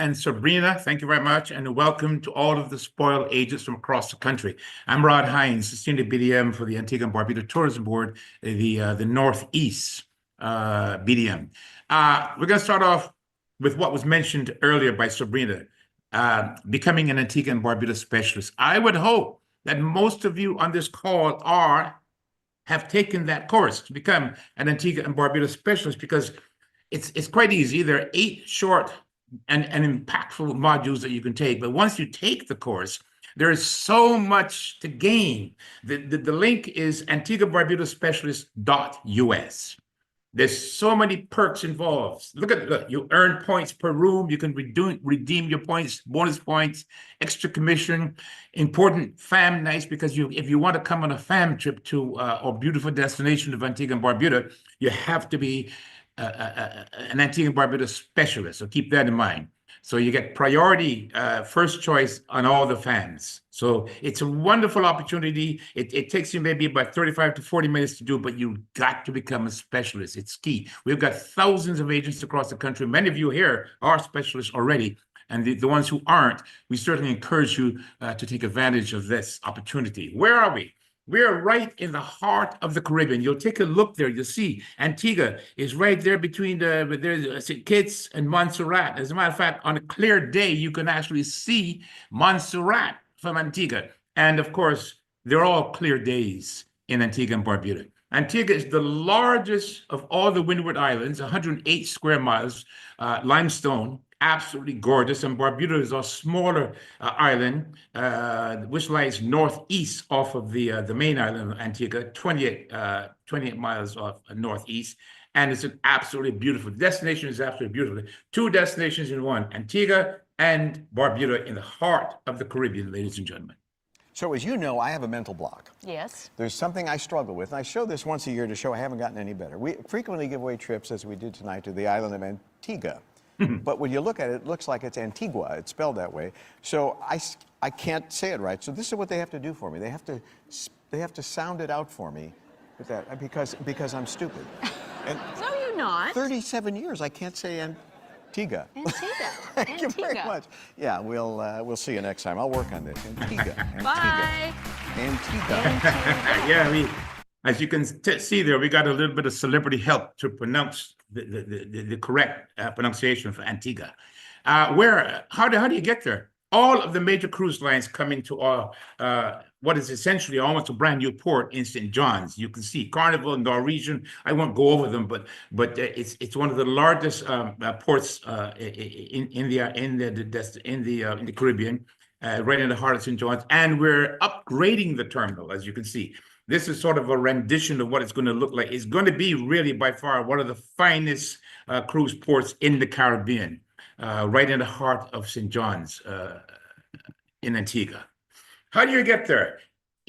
And Sabrina, thank you very much, and welcome to all of the spoiled agents from across the country. I'm Rod Hines, Senior BDM for the Antigua and Barbuda Tourism Board, the Northeast BDM. We're going to start off with what was mentioned earlier by Sabrina, becoming an Antigua and Barbuda specialist. I would hope that most of you on this call have taken that course to become an Antigua and Barbuda specialist because it's quite easy. There are 8 short and impactful modules that you can take. But once you take the course, there is so much to gain. The link is antiguabarbudaspecialist.us. There's so many perks involved. Look, you earn points per room. You can redeem your points, bonus points, extra commission, important fam nights, because if you want to come on a fam trip to a beautiful destination of Antigua and Barbuda, you have to be an Antigua and Barbuda specialist. So keep that in mind. So you get priority, first choice on all the fans. So it's a wonderful opportunity. It takes you maybe about 35 to 40 minutes to do, but you've got to become a specialist. It's key. We've got thousands of agents across the country. Many of you here are specialists already. And the ones who aren't, we certainly encourage you to take advantage of this opportunity. Where are we? We're right in the heart of the Caribbean. You'll take a look there. You'll see Antigua is right there between St. Kitts and Montserrat. As a matter of fact, on a clear day, you can actually see Montserrat from Antigua. And of course, they're all clear days in Antigua and Barbuda. Antigua is the largest of all the Windward Islands, 108 square miles, limestone, absolutely gorgeous. And Barbuda is a smaller island, which lies northeast off of the main island of Antigua, 28 miles off northeast. And it's an absolutely beautiful destination. Is absolutely beautiful. 2 destinations in one, Antigua and Barbuda, in the heart of the Caribbean, ladies and gentlemen. So as you know, I have a mental block. Yes. There's something I struggle with, and I show this once a year to show I haven't gotten any better. We frequently give away trips, as we did tonight, to the island of Antigua. But when you look at it, it looks like it's Antigua. It's spelled that way. So I can't say it right. So this is what they have to do for me. They have to sound it out for me with that, because I'm stupid. And No, you're not. 37 years, I can't say Antigua. Antigua. Thank you very much. Yeah, we'll see you next time. I'll work on this. Antigua. Bye. Antigua. Yeah, as you can see there, we got a little bit of celebrity help to pronounce the correct pronunciation for Antigua. How do you get there? All of the major cruise lines come into what is essentially almost a brand new port in St. John's. You can see Carnival, Norwegian. I won't go over them, but it's one of the largest ports in the Caribbean, right in the heart of St. John's. And we're upgrading the terminal, as you can see. This is sort of a rendition of what it's going to look like. It's going to be really by far one of the finest cruise ports in the Caribbean, right in the heart of St. John's in Antigua. How do you get there?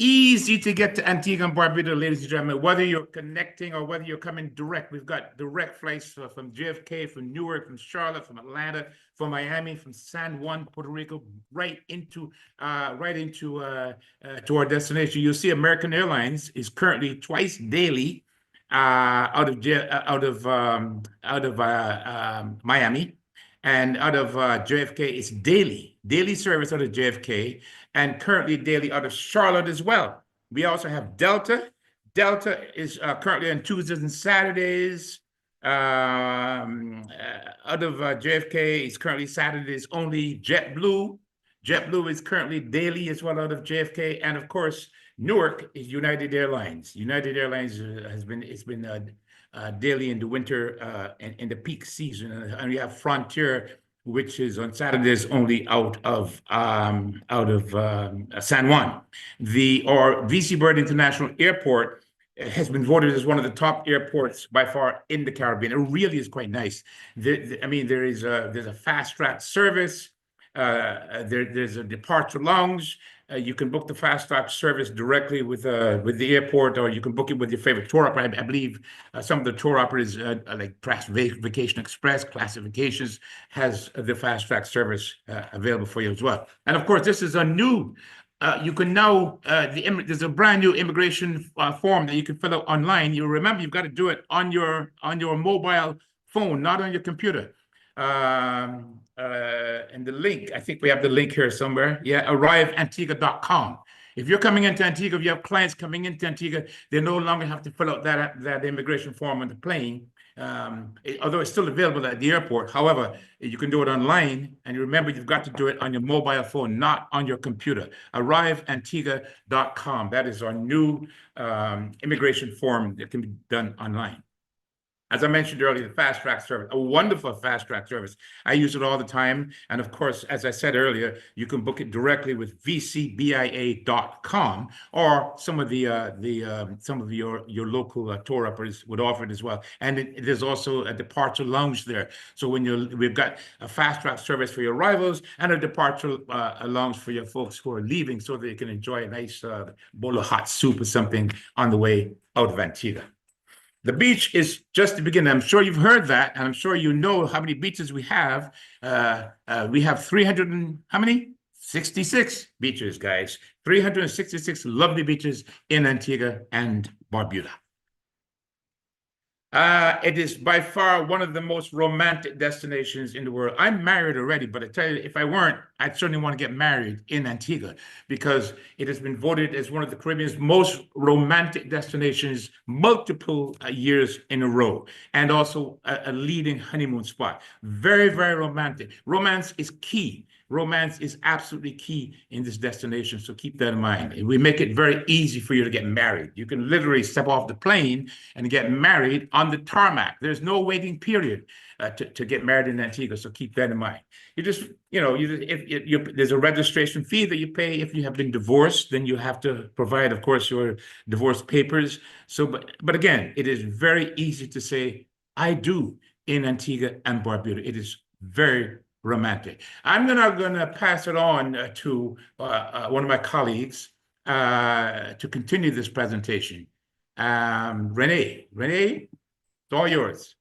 Easy to get to Antigua and Barbuda, ladies and gentlemen, whether you're connecting or whether you're coming direct. We've got direct flights from JFK, from Newark, from Charlotte, from Atlanta, from Miami, from San Juan, Puerto Rico, right into to our destination. You'll see American Airlines is currently twice daily out of Miami, and out of JFK it's daily service out of JFK, and currently daily out of Charlotte as well. We also have Delta. Delta is currently on Tuesdays and Saturdays. Out of JFK is currently Saturdays only. JetBlue is currently daily as well out of JFK, and of course Newark is United Airlines. United Airlines has been daily in the winter and in the peak season, and we have Frontier, which is on Saturdays only out of San Juan. VC Bird International Airport has been voted as one of the top airports by far in the Caribbean. It really is quite nice. There's a fast track service. There's a departure lounge. You can book the fast track service directly with the airport, or you can book it with your favorite tour operator. I believe some of the tour operators, like perhaps Vacation Express, Classifications, has the fast track service available for you as well. And of course, this is a new. You can now there's a brand new immigration form that you can fill out online. You remember, you've got to do it on your mobile phone, not on your computer. And the link, I think we have the link here somewhere. Yeah, arriveantigua.com. If you're coming into Antigua, if you have clients coming into Antigua, they no longer have to fill out that immigration form on the plane. Although it's still available at the airport. However, you can do it online. And remember, you've got to do it on your mobile phone, not on your computer. Arriveantigua.com. That is our new immigration form that can be done online. As I mentioned earlier, the fast track service, a wonderful fast track service. I use it all the time. And of course, as I said earlier, you can book it directly with vcbia.com, or some of your local tour operators would offer it as well. And there's also a departure lounge there. So we've got a fast track service for your arrivals and a departure lounge for your folks who are leaving, so they can enjoy a nice bowl of hot soup or something on the way out of Antigua. The beach is just the beginning. I'm sure you've heard that, and I'm sure you know how many beaches we have. We have 300 and how many? 66 beaches, guys. 366 lovely beaches in Antigua and Barbuda. It is by far one of the most romantic destinations in the world. I'm married already, but I tell you, if I weren't, I'd certainly want to get married in Antigua, because it has been voted as one of the Caribbean's most romantic destinations multiple years in a row, and also a leading honeymoon spot. Very, very romantic. Romance is key. Romance is absolutely key in this destination, so keep that in mind. And we make it very easy for you to get married. You can literally step off the plane and get married on the tarmac. There's no waiting period to get married in Antigua, so keep that in mind. You just, there's a registration fee that you pay. If you have been divorced, then you have to provide, of course, your divorce papers. So, but again, it is very easy to say, I do in Antigua and Barbuda. It is very romantic. I'm gonna pass it on to one of my colleagues to continue this presentation. Renee, it's all yours.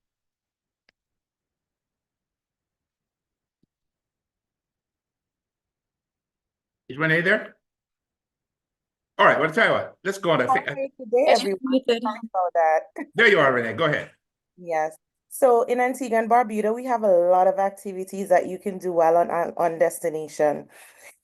Is Renee there? All right, well, I'll tell you what, let's go on. Hi, good day, everyone. Sorry about that. There you are, Renee, go ahead. Yes. So in Antigua and Barbuda, we have a lot of activities that you can do while on destination.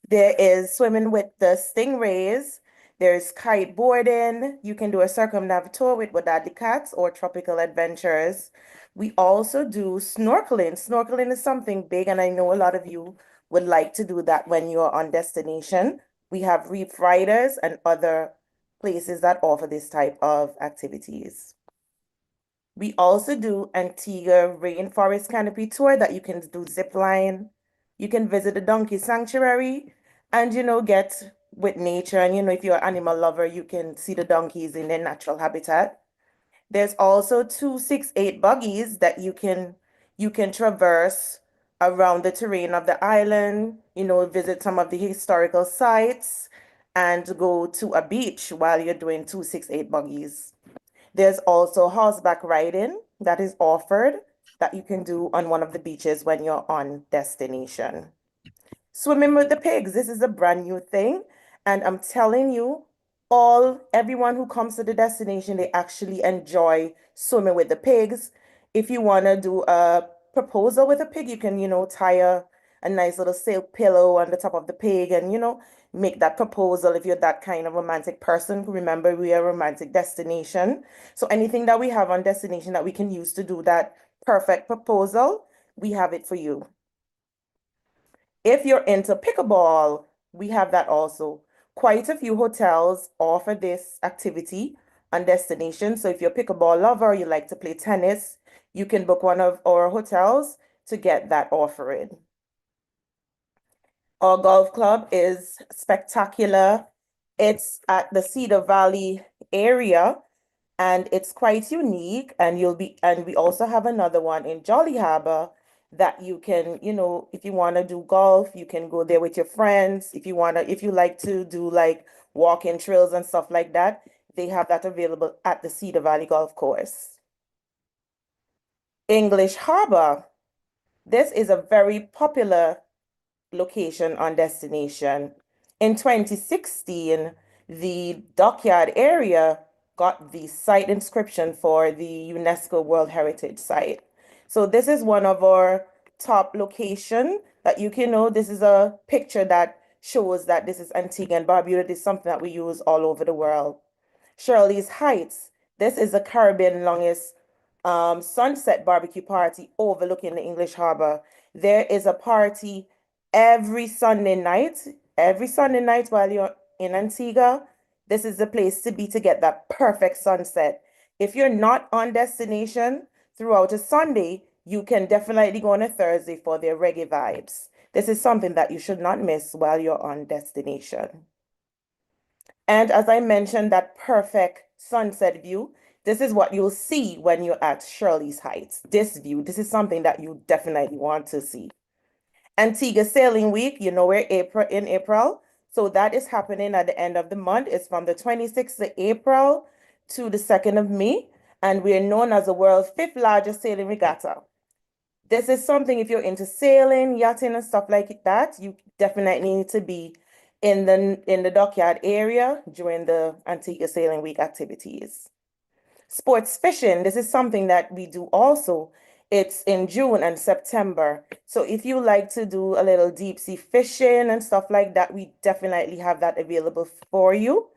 There is swimming with the stingrays. There's kiteboarding. You can do a circumnavigation tour with Wadadi cats or tropical adventures. We also do snorkeling. Snorkeling is something big, and I know a lot of you would like to do that when you're on destination. We have reef riders and other places that offer this type of activities. We also do Antigua Rainforest Canopy Tour that you can do zip line. You can visit the donkey sanctuary and, get with nature. And, if you're an animal lover, you can see the donkeys in their natural habitat. There's also 268 buggies that you can traverse around the terrain of the island, visit some of the historical sites and go to a beach while you're doing 268 buggies. There's also horseback riding that is offered that you can do on one of the beaches when you're on destination. Swimming with the pigs, this is a brand new thing. And I'm telling you, everyone who comes to the destination, they actually enjoy swimming with the pigs. If you want to do a proposal with a pig, you can, tie a nice little silk pillow on the top of the pig and, make that proposal if you're that kind of romantic person. Remember, we are a romantic destination. So anything that we have on destination that we can use to do that perfect proposal, we have it for you. If you're into pickleball, we have that also. Quite a few hotels offer this activity on destination. So if you're a pickleball lover, you like to play tennis, you can book one of our hotels to get that offering. Our golf club is spectacular. It's at the Cedar Valley area and it's quite unique. And we also have another one in Jolly Harbor that you can, if you want to do golf, you can go there with your friends. If you like to do like walking trails and stuff like that, they have that available at the Cedar Valley Golf Course. English Harbor. This is a very popular location on destination. In 2016, the dockyard area got the site inscription for the UNESCO World Heritage Site. So this is one of our top location that you can know. This is a picture that shows that this is Antigua and Barbuda. This is something that we use all over the world. Shirley's Heights. This is the Caribbean longest sunset barbecue party overlooking the English Harbor. There is a party every Sunday night. Every Sunday night while you're in Antigua, this is the place to be to get that perfect sunset. If you're not on destination throughout a Sunday, you can definitely go on a Thursday for their reggae vibes. This is something that you should not miss while you're on destination. And as I mentioned, that perfect sunset view, this is what you'll see when you're at Shirley's Heights. This view, this is something that you definitely want to see. Antigua Sailing Week, you know, we're in April. So that is happening at the end of the month. It's from the 26th of April to the 2nd of May. And we're known as the world's 5th largest sailing regatta. This is something, if you're into sailing, yachting, and stuff like that, you definitely need to be in the dockyard area during the Antigua Sailing Week activities. Sports fishing, this is something that we do also. It's in June and September. So if you like to do a little deep sea fishing and stuff like that, we definitely have that available for you.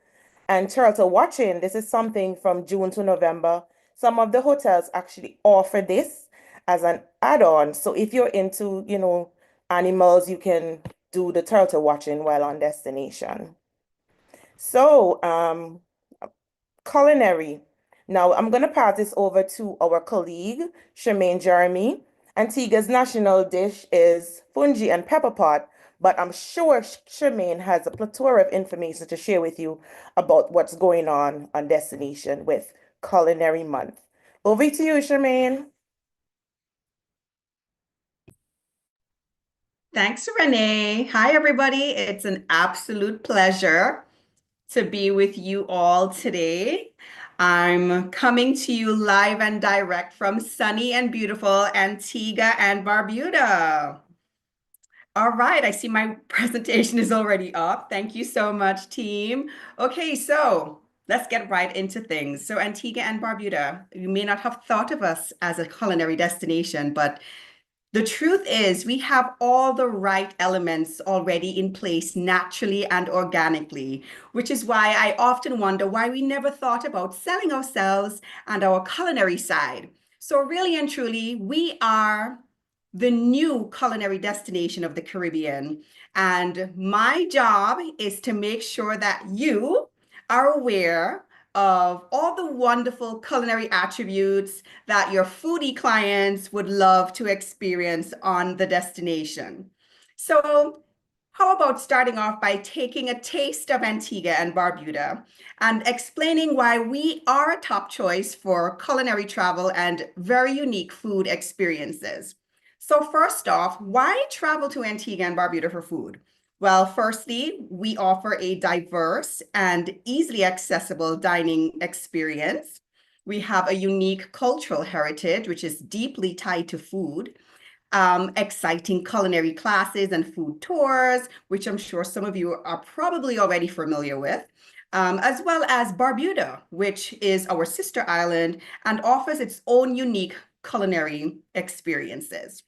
And turtle watching, this is something from June to November. Some of the hotels actually offer this as an add-on. So if you're into, you know, animals, you can do the turtle watching while on destination. So, culinary. Now, I'm going to pass this over to our colleague, Charmaine Jeremy. Antigua's national dish is fungi and pepper pot, but I'm sure Charmaine has a plethora of information to share with you about what's going on destination with Culinary Month. Over to you, Charmaine. Thanks, Renee. Hi, everybody. It's an absolute pleasure to be with you all today. I'm coming to you live and direct from sunny and beautiful Antigua and Barbuda. All right, I see my presentation is already up. Thank you so much, team. Okay, so let's get right into things. So Antigua and Barbuda, you may not have thought of us as a culinary destination, but the truth is, we have all the right elements already in place naturally and organically, which is why I often wonder why we never thought about selling ourselves and our culinary side. So, really and truly, we are the new culinary destination of the Caribbean. And my job is to make sure that you are aware of all the wonderful culinary attributes that your foodie clients would love to experience on the destination. So, how about starting off by taking a taste of Antigua and Barbuda and explaining why we are a top choice for culinary travel and very unique food experiences. So, first off, why travel to Antigua and Barbuda for food? Well, firstly, we offer a diverse and easily accessible dining experience. We have a unique cultural heritage, which is deeply tied to food, exciting culinary classes and food tours, which I'm sure some of you are probably already familiar with, as well as Barbuda, which is our sister island and offers its own unique culinary experiences.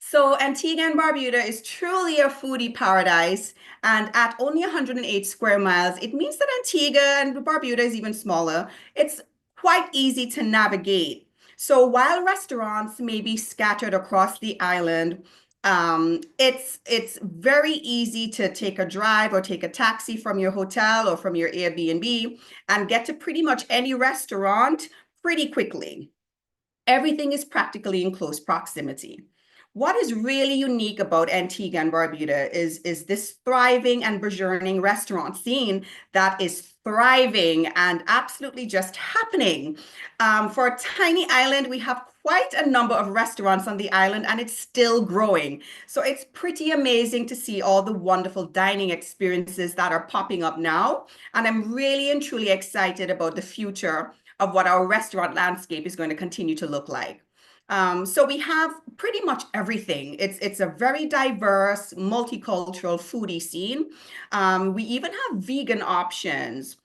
So Antigua and Barbuda is truly a foodie paradise, and at only 108 square miles, it means that Antigua and Barbuda is even smaller. It's quite easy to navigate. So while restaurants may be scattered across the island, it's very easy to take a drive or take a taxi from your hotel or from your Airbnb and get to pretty much any restaurant pretty quickly. Everything is practically in close proximity. What is really unique about Antigua and Barbuda is this thriving and burgeoning restaurant scene that is thriving and absolutely just happening. For a tiny island, we have quite a number of restaurants on the island and it's still growing. So it's pretty amazing to see all the wonderful dining experiences that are popping up now. And I'm really and truly excited about the future of what our restaurant landscape is going to continue to look like. So we have pretty much everything. It's a very diverse, multicultural foodie scene. We even have vegan options,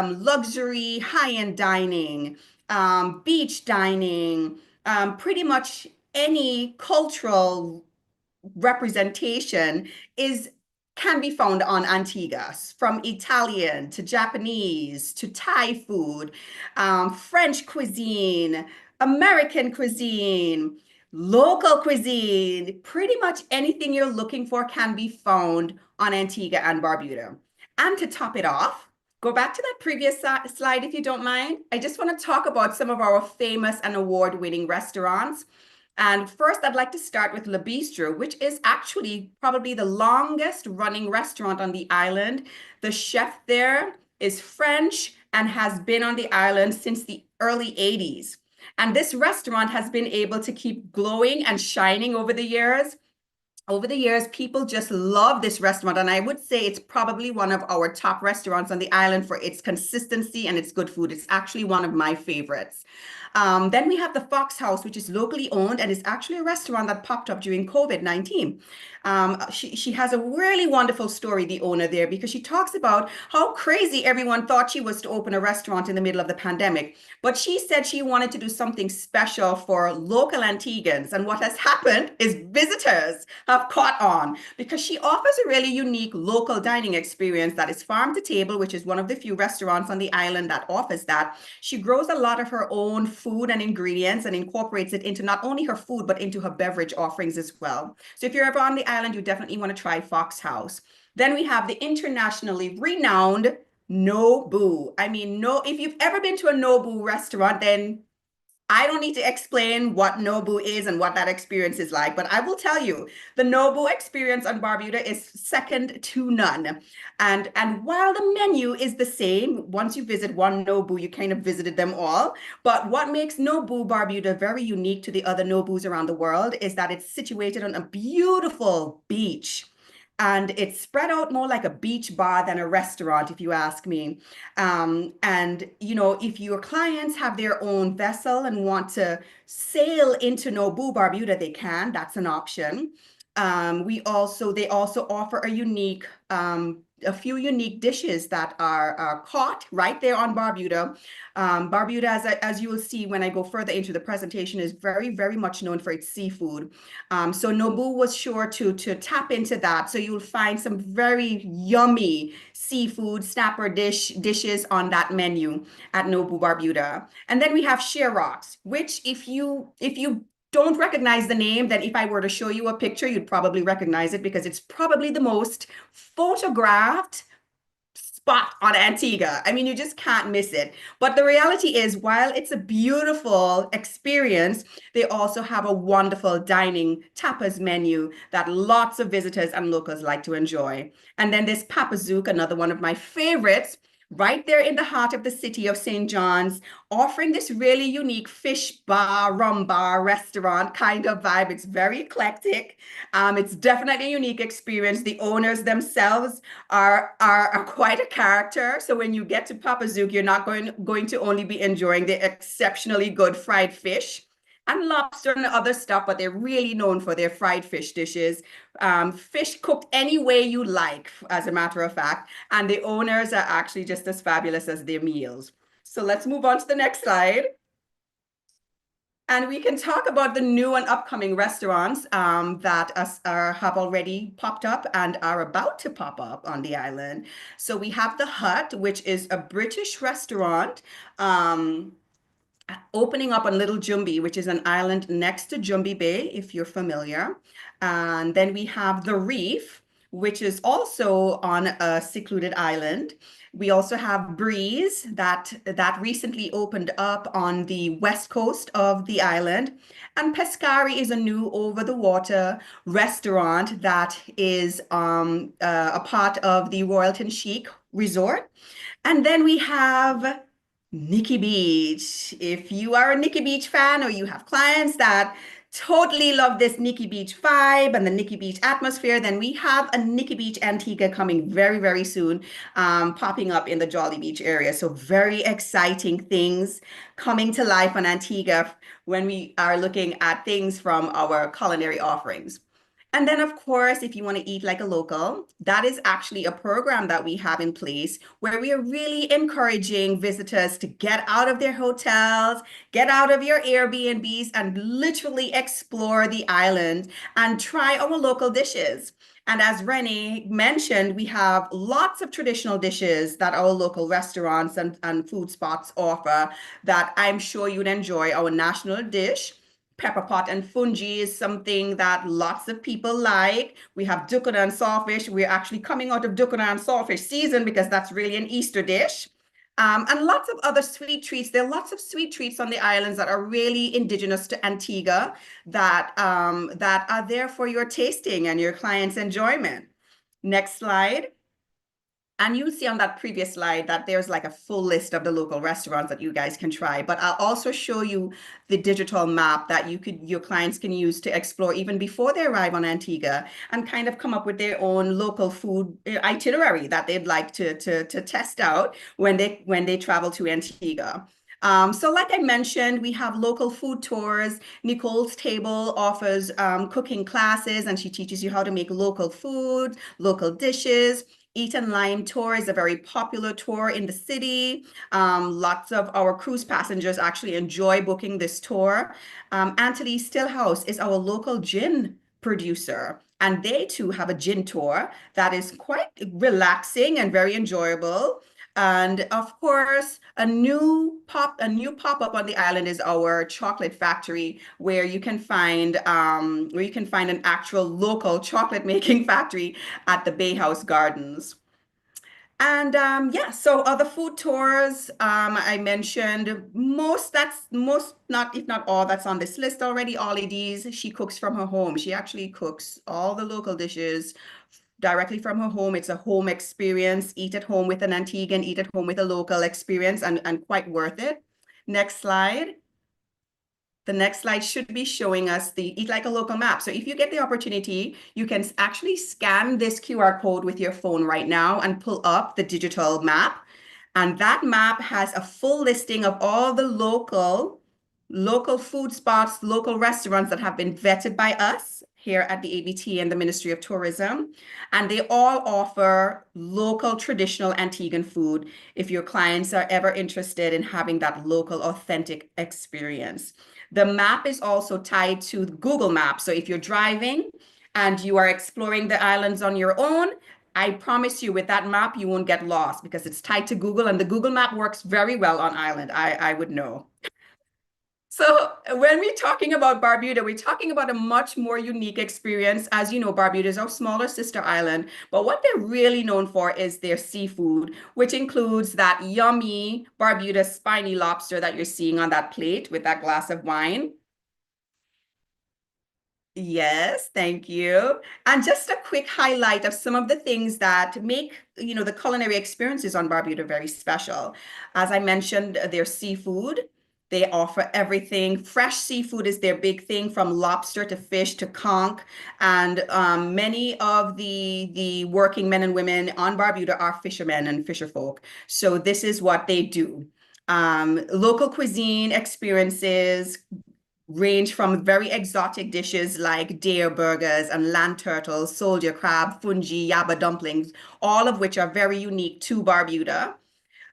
luxury, high-end dining, beach dining, pretty much any cultural representation can be found on Antigua, from Italian to Japanese to Thai food, French cuisine, American cuisine, local cuisine. Pretty much anything you're looking for can be found on Antigua and Barbuda. And to top it off, go back to that previous slide if you don't mind. I just want to talk about some of our famous and award-winning restaurants. And first, I'd like to start with Le Bistro, which is actually probably the longest running restaurant on the island. The chef there is French and has been on the island since the early 80s. And this restaurant has been able to keep glowing and shining over the years. Over the years, people just love this restaurant, and I would say it's probably one of our top restaurants on the island for its consistency and its good food. It's actually one of my favorites. Then we have the Fox House, which is locally owned and is actually a restaurant that popped up during COVID-19. She has a really wonderful story, the owner there, because she talks about how crazy everyone thought she was to open a restaurant in the middle of the pandemic. But she said she wanted to do something special for local Antiguans. And what has happened is visitors have caught on because she offers a really unique local dining experience that is farm to table, which is one of the few restaurants on the island that offers that. She grows a lot of her own food and ingredients and incorporates it into not only her food, but into her beverage offerings as well. So if you're ever on the island, you definitely want to try Fox House. Then we have the internationally renowned Nobu. I mean, no, if you've ever been to a Nobu restaurant, then I don't need to explain what Nobu is and what that experience is like, but I will tell you, the Nobu experience on Barbuda is second to none. And while the menu is the same, once you visit one Nobu, you kind of visited them all. But what makes Nobu Barbuda very unique to the other Nobus around the world is that it's situated on a beautiful beach. And it's spread out more like a beach bar than a restaurant, if you ask me. And, you know, if your clients have their own vessel and want to sail into Nobu, Barbuda, they can. That's an option. They also offer a few unique dishes that are caught right there on Barbuda. Barbuda, as you will see when I go further into the presentation, is very, very much known for its seafood. So Nobu was sure to tap into that. So you'll find some very yummy seafood snapper dishes on that menu at Nobu Barbuda. And then we have Share Rocks, which if you don't recognize the name, then if I were to show you a picture, you'd probably recognize it because it's probably the most photographed spot on Antigua. I mean, you just can't miss it. But the reality is, while it's a beautiful experience, they also have a wonderful dining tapas menu that lots of visitors and locals like to enjoy. And then there's Papazook, another one of my favorites, right there in the heart of the city of St. John's, offering this really unique fish bar, rum bar, restaurant kind of vibe. It's very eclectic. It's definitely a unique experience. The owners themselves are quite a character. So when you get to Papazook, you're not going to only be enjoying the exceptionally good fried fish and lobster and other stuff, but they're really known for their fried fish dishes. Fish cooked any way you like, as a matter of fact, and the owners are actually just as fabulous as their meals. So let's move on to the next slide. And we can talk about the new and upcoming restaurants that have already popped up and are about to pop up on the island. So we have The Hut, which is a British restaurant opening up on Little Jumbi, which is an island next to Jumbi Bay, if you're familiar. And then we have The Reef, which is also on a secluded island. We also have Breeze that recently opened up on the west coast of the island. And Pescari is a new over-the-water restaurant that is a part of the Royalton Chic Resort. And then we have Nikki Beach. If you are a Nikki Beach fan or you have clients that totally love this Nikki Beach vibe and the Nikki Beach atmosphere, then we have a Nikki Beach Antigua coming very, very soon, popping up in the Jolly Beach area. So very exciting things coming to life on Antigua when we are looking at things from our culinary offerings. And then, of course, if you want to eat like a local, that is actually a program that we have in place where we are really encouraging visitors to get out of their hotels, get out of your Airbnbs, and literally explore the island and try our local dishes. And as Renee mentioned, we have lots of traditional dishes that our local restaurants and food spots offer that I'm sure you'd enjoy. Our national dish, pepper pot and fungi, is something that lots of people like. We have dukkana and sawfish. We're actually coming out of dukkana and sawfish season because that's really an Easter dish. And lots of other sweet treats. There are lots of sweet treats on the islands that are really indigenous to Antigua that, that are there for your tasting and your clients' enjoyment. Next slide. And you'll see on that previous slide that there's like a full list of the local restaurants that you guys can try. But I'll also show you the digital map that your clients can use to explore even before they arrive on Antigua and kind of come up with their own local food itinerary that they'd like to test out when they travel to Antigua. So like I mentioned, we have local food tours. Nicole's Table offers cooking classes, and she teaches you how to make local food, local dishes. Eat and Lime Tour is a very popular tour in the city. Lots of our cruise passengers actually enjoy booking this tour. Anthony Stillhouse is our local gin producer, and they too have a gin tour that is quite relaxing and very enjoyable. And of course, a new pop-up on the island is our chocolate factory, where you can find an actual local chocolate making factory at the Bay House Gardens. And yeah, so other food tours, I mentioned most, not if not all, that's on this list already. Ollie D's, she cooks from her home. She actually cooks all the local dishes directly from her home. It's a home experience. Eat at home with an Antiguan, eat at home with a local experience, and quite worth it. Next slide. The next slide should be showing us the Eat Like a Local map. So if you get the opportunity, you can actually scan this QR code with your phone right now and pull up the digital map. And that map has a full listing of all the local food spots, local restaurants that have been vetted by us here at the ABT and the Ministry of Tourism. And they all offer local traditional Antiguan food if your clients are ever interested in having that local authentic experience. The map is also tied to Google Maps. So if you're driving and you are exploring the islands on your own, I promise you with that map, you won't get lost because it's tied to Google, and the Google map works very well on island. I would know. So when we're talking about Barbuda, we're talking about a much more unique experience. As you know, Barbuda is our smaller sister island, but what they're really known for is their seafood, which includes that yummy Barbuda spiny lobster that you're seeing on that plate with that glass of wine. Yes, thank you. And just a quick highlight of some of the things that make, the culinary experiences on Barbuda very special. As I mentioned, their seafood. They offer everything. Fresh seafood is their big thing, from lobster to fish to conch. And many of the working men and women on Barbuda are fishermen and fisherfolk. So this is what they do. Local cuisine experiences range from very exotic dishes like deer burgers and land turtles, soldier crab, fungi, yaba dumplings, all of which are very unique to Barbuda.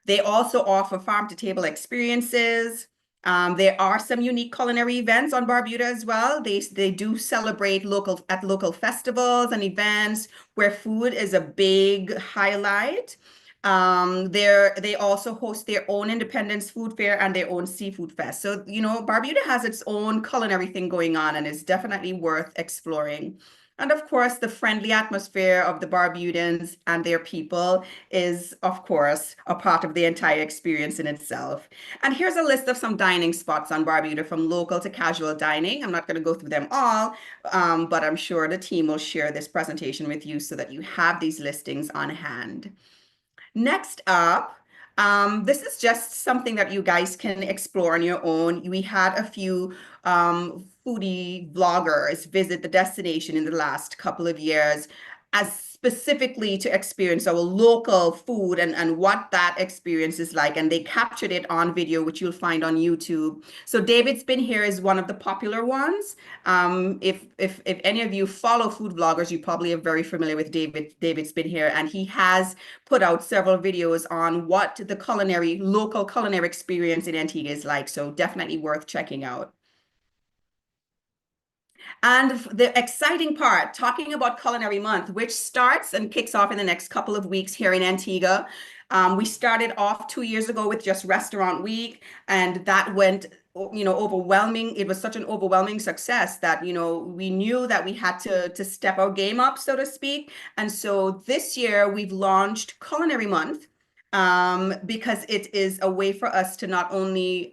They also offer farm to table experiences. There are some unique culinary events on Barbuda as well. They do celebrate local festivals and events where food is a big highlight. They also host their own Independence Food Fair and their own Seafood Fest. So, Barbuda has its own culinary thing going on and is definitely worth exploring. And of course, the friendly atmosphere of the Barbudans and their people is, of course, a part of the entire experience in itself. And here's a list of some dining spots on Barbuda, from local to casual dining. I'm not going to go through them all, but I'm sure the team will share this presentation with you so that you have these listings on hand. Next up, this is just something that you guys can explore on your own. We had a few foodie vloggers visit the destination in the last couple of years. as specifically to experience our local food and what that experience is like. And they captured it on video, which you'll find on YouTube. So David's Been Here is one of the popular ones. If any of you follow food vloggers, you probably are very familiar with David's Been Here, and he has put out several videos on what the local culinary experience in Antigua is like. So definitely worth checking out. And the exciting part, talking about Culinary Month, which starts and kicks off in the next couple of weeks here in Antigua. We started off 2 years ago with just Restaurant Week, and that went, overwhelming. It was such an overwhelming success that, we knew that we had to step our game up, so to speak. And so this year we've launched Culinary Month, because it is a way for us to not only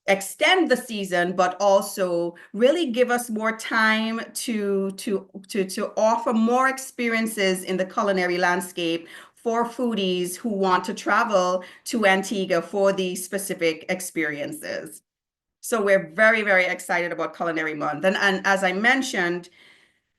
extend the season, but also really give us more time to offer more experiences in the culinary landscape for foodies who want to travel to Antigua for these specific experiences. So we're very, very excited about Culinary Month. And as I mentioned,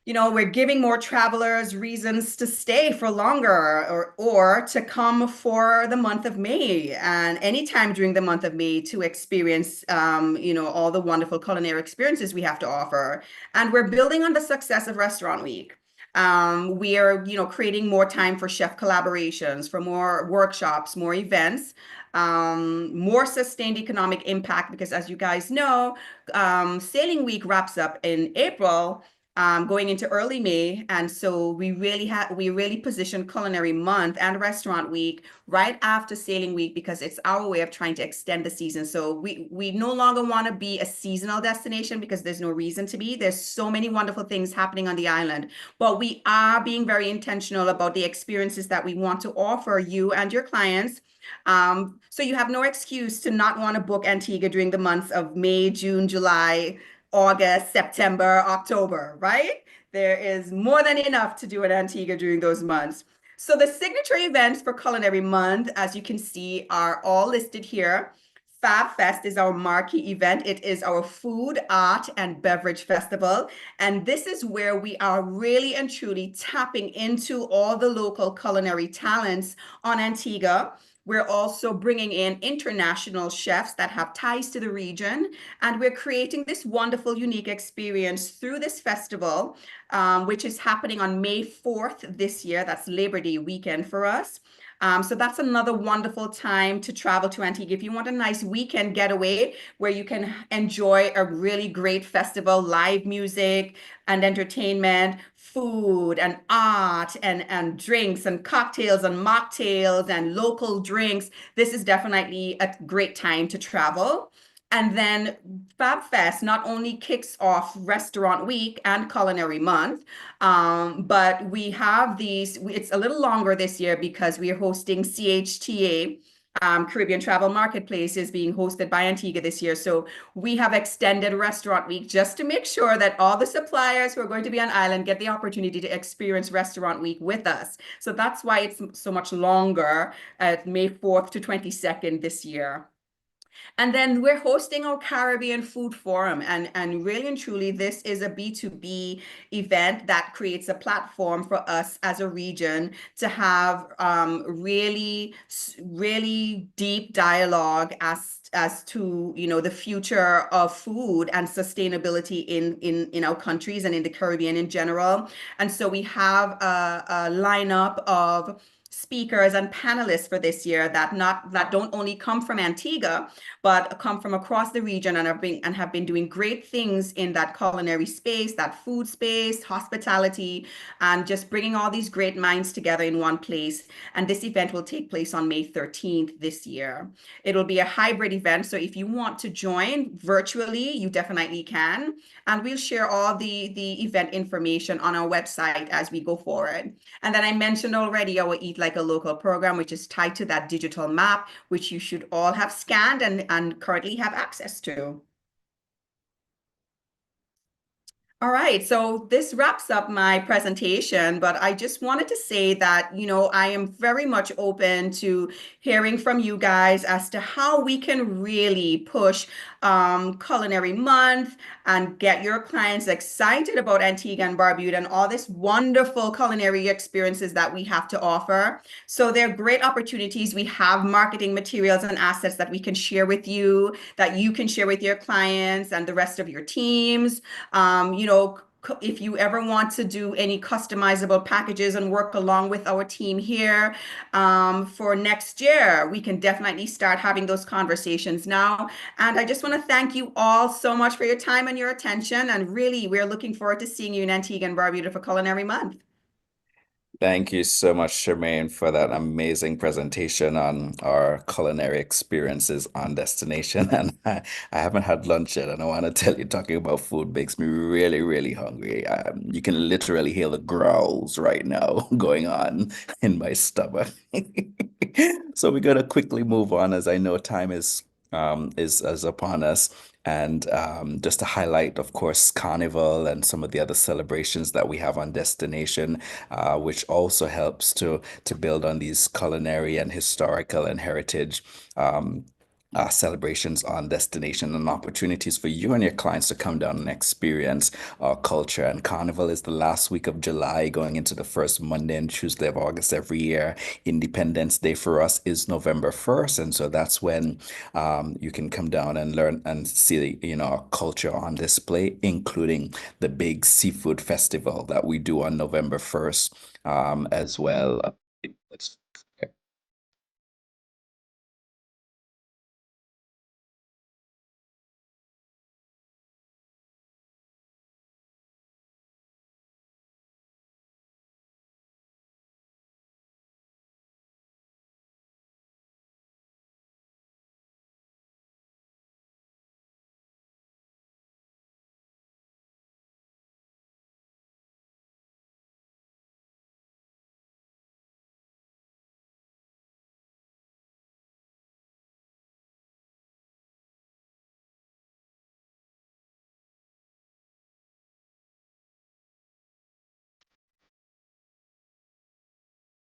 we're giving more travelers reasons to stay for longer or to come for the month of May and anytime during the month of May to experience, all the wonderful culinary experiences we have to offer. And we're building on the success of Restaurant Week. We are, creating more time for chef collaborations, for more workshops, more events, more sustained economic impact, because as you guys know, Sailing Week wraps up in April, going into early May. And so we really position Culinary Month and Restaurant Week right after Sailing Week, because it's our way of trying to extend the season. So we no longer want to be a seasonal destination, because there's no reason to be. There's so many wonderful things happening on the island, but we are being very intentional about the experiences that we want to offer you and your clients. So you have no excuse to not want to book Antigua during the months of May, June, July, August, September, October, right? There is more than enough to do in Antigua during those months. So the signature events for Culinary Month, as you can see, are all listed here. Fab Fest is our marquee event. It is our food, art, and beverage festival. And this is where we are really and truly tapping into all the local culinary talents on Antigua. We're also bringing in international chefs that have ties to the region, and we're creating this wonderful, unique experience through this festival, which is happening on May 4th this year. That's Labor Day weekend for us. So that's another wonderful time to travel to Antigua if you want a nice weekend getaway where you can enjoy a really great festival, live music and entertainment, food and art and drinks and cocktails and mocktails and local drinks. This is definitely a great time to travel. And then Fab Fest not only kicks off Restaurant Week and Culinary Month, but we have it's a little longer this year because we are hosting CHTA, Caribbean Travel Marketplace is being hosted by Antigua this year. So we have extended Restaurant Week just to make sure that all the suppliers who are going to be on island get the opportunity to experience Restaurant Week with us. So that's why it's so much longer at May 4th to 22nd this year. And then we're hosting our Caribbean Food Forum. And really and truly, this is a B2B event that creates a platform for us as a region to have really, really deep dialogue as to the future of food and sustainability in our countries and in the Caribbean in general. And so we have a lineup of speakers and panelists for this year that don't only come from Antigua, but come from across the region and have been doing great things in that culinary space, that food space, hospitality, and just bringing all these great minds together in one place. And this event will take place on May 13th this year. It'll be a hybrid event, so if you want to join virtually, you definitely can. And we'll share all the event information on our website as we go forward. And then I mentioned already our Eat Like a Local program, which is tied to that digital map, which you should all have scanned and currently have access to. All right, so this wraps up my presentation, but I just wanted to say that, I am very much open to hearing from you guys as to how we can really push Culinary Month and get your clients excited about Antigua and Barbuda and all this wonderful culinary experiences that we have to offer. So they're great opportunities. We have marketing materials and assets that we can share with you, that you can share with your clients and the rest of your teams. If you ever want to do any customizable packages and work along with our team here for next year, we can definitely start having those conversations now. And I just want to thank you all so much for your time and your attention. And really, we're looking forward to seeing you in Antigua and Barbuda for Culinary Month. Thank you so much, Charmaine, for that amazing presentation on our culinary experiences on destination. And I haven't had lunch yet, and I want to tell you, talking about food makes me really, really hungry. You can literally hear the growls right now going on in my stomach. So we're gonna quickly move on, as I know time is upon us. And just to highlight, of course, Carnival and some of the other celebrations that we have on destination, which also helps to build on these culinary and historical and heritage celebrations on destination, and opportunities for you and your clients to come down and experience our culture. And Carnival is the last week of July, going into the first Monday and Tuesday of August every year. Independence Day for us is November 1st, and so that's when you can come down and learn and see, our culture on display, including the big seafood festival that we do on November 1st as well. Let's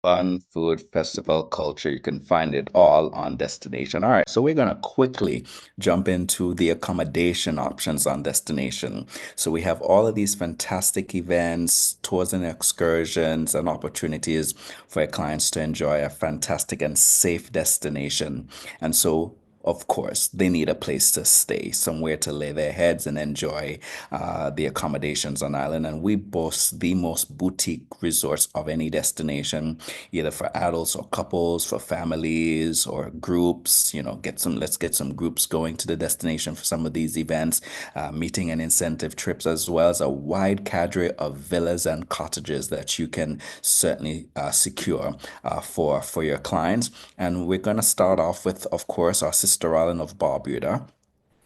Fun food festival culture. You can find it all on destination. All right, so we're going to quickly jump into the accommodation options on destination. So we have all of these fantastic events, tours and excursions, and opportunities for our clients to enjoy a fantastic and safe destination. And so of course, they need a place to stay, somewhere to lay their heads and enjoy the accommodations on island. And we boast the most boutique resorts of any destination, either for adults or couples, for families or groups. Let's get some groups going to the destination for some of these events, meeting and incentive trips, as well as a wide cadre of villas and cottages that you can certainly secure for your clients. And we're going to start off with, of course, our sister island of Barbuda.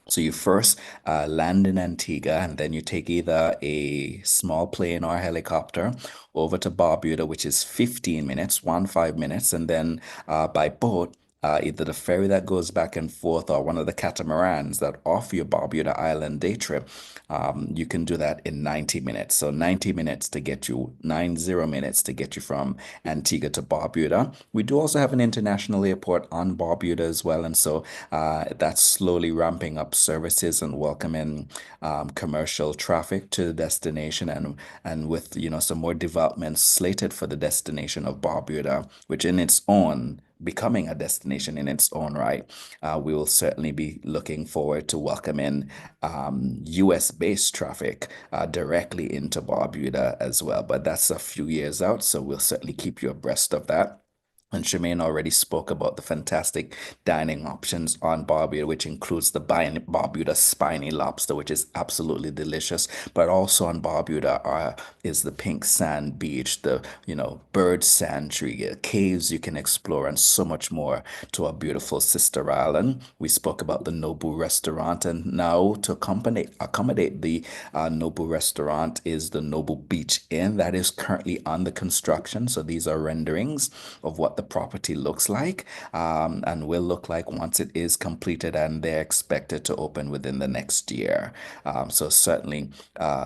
So you first land in Antigua, and then you take either a small plane or a helicopter over to Barbuda, which is 15 minutes, 5 minutes, and then by boat, either the ferry that goes back and forth or one of the catamarans that offer you Barbuda Island day trip, you can do that in 90 minutes. So 90 minutes to get you, 90 minutes to get you from Antigua to Barbuda. We do also have an international airport on Barbuda as well, and so that's slowly ramping up services and welcoming commercial traffic to the destination, and with some more developments slated for the destination of Barbuda, which in its own becoming a destination in its own right. We will certainly be looking forward to welcoming US based traffic directly into Barbuda as well, but that's a few years out, so we'll certainly keep you abreast of that. And Shemaine already spoke about the fantastic dining options on Barbuda, which includes the Barbuda spiny lobster, which is absolutely delicious. But also on Barbuda is the pink sand beach, the bird sanctuary, caves you can explore, and so much more to our beautiful sister island. We spoke about the Nobu restaurant, and now to accommodate the Nobu restaurant is the Nobu Beach Inn that is currently under construction. So these are renderings of what the property looks like and will look like once it is completed, and they're expected to open within the next year. So certainly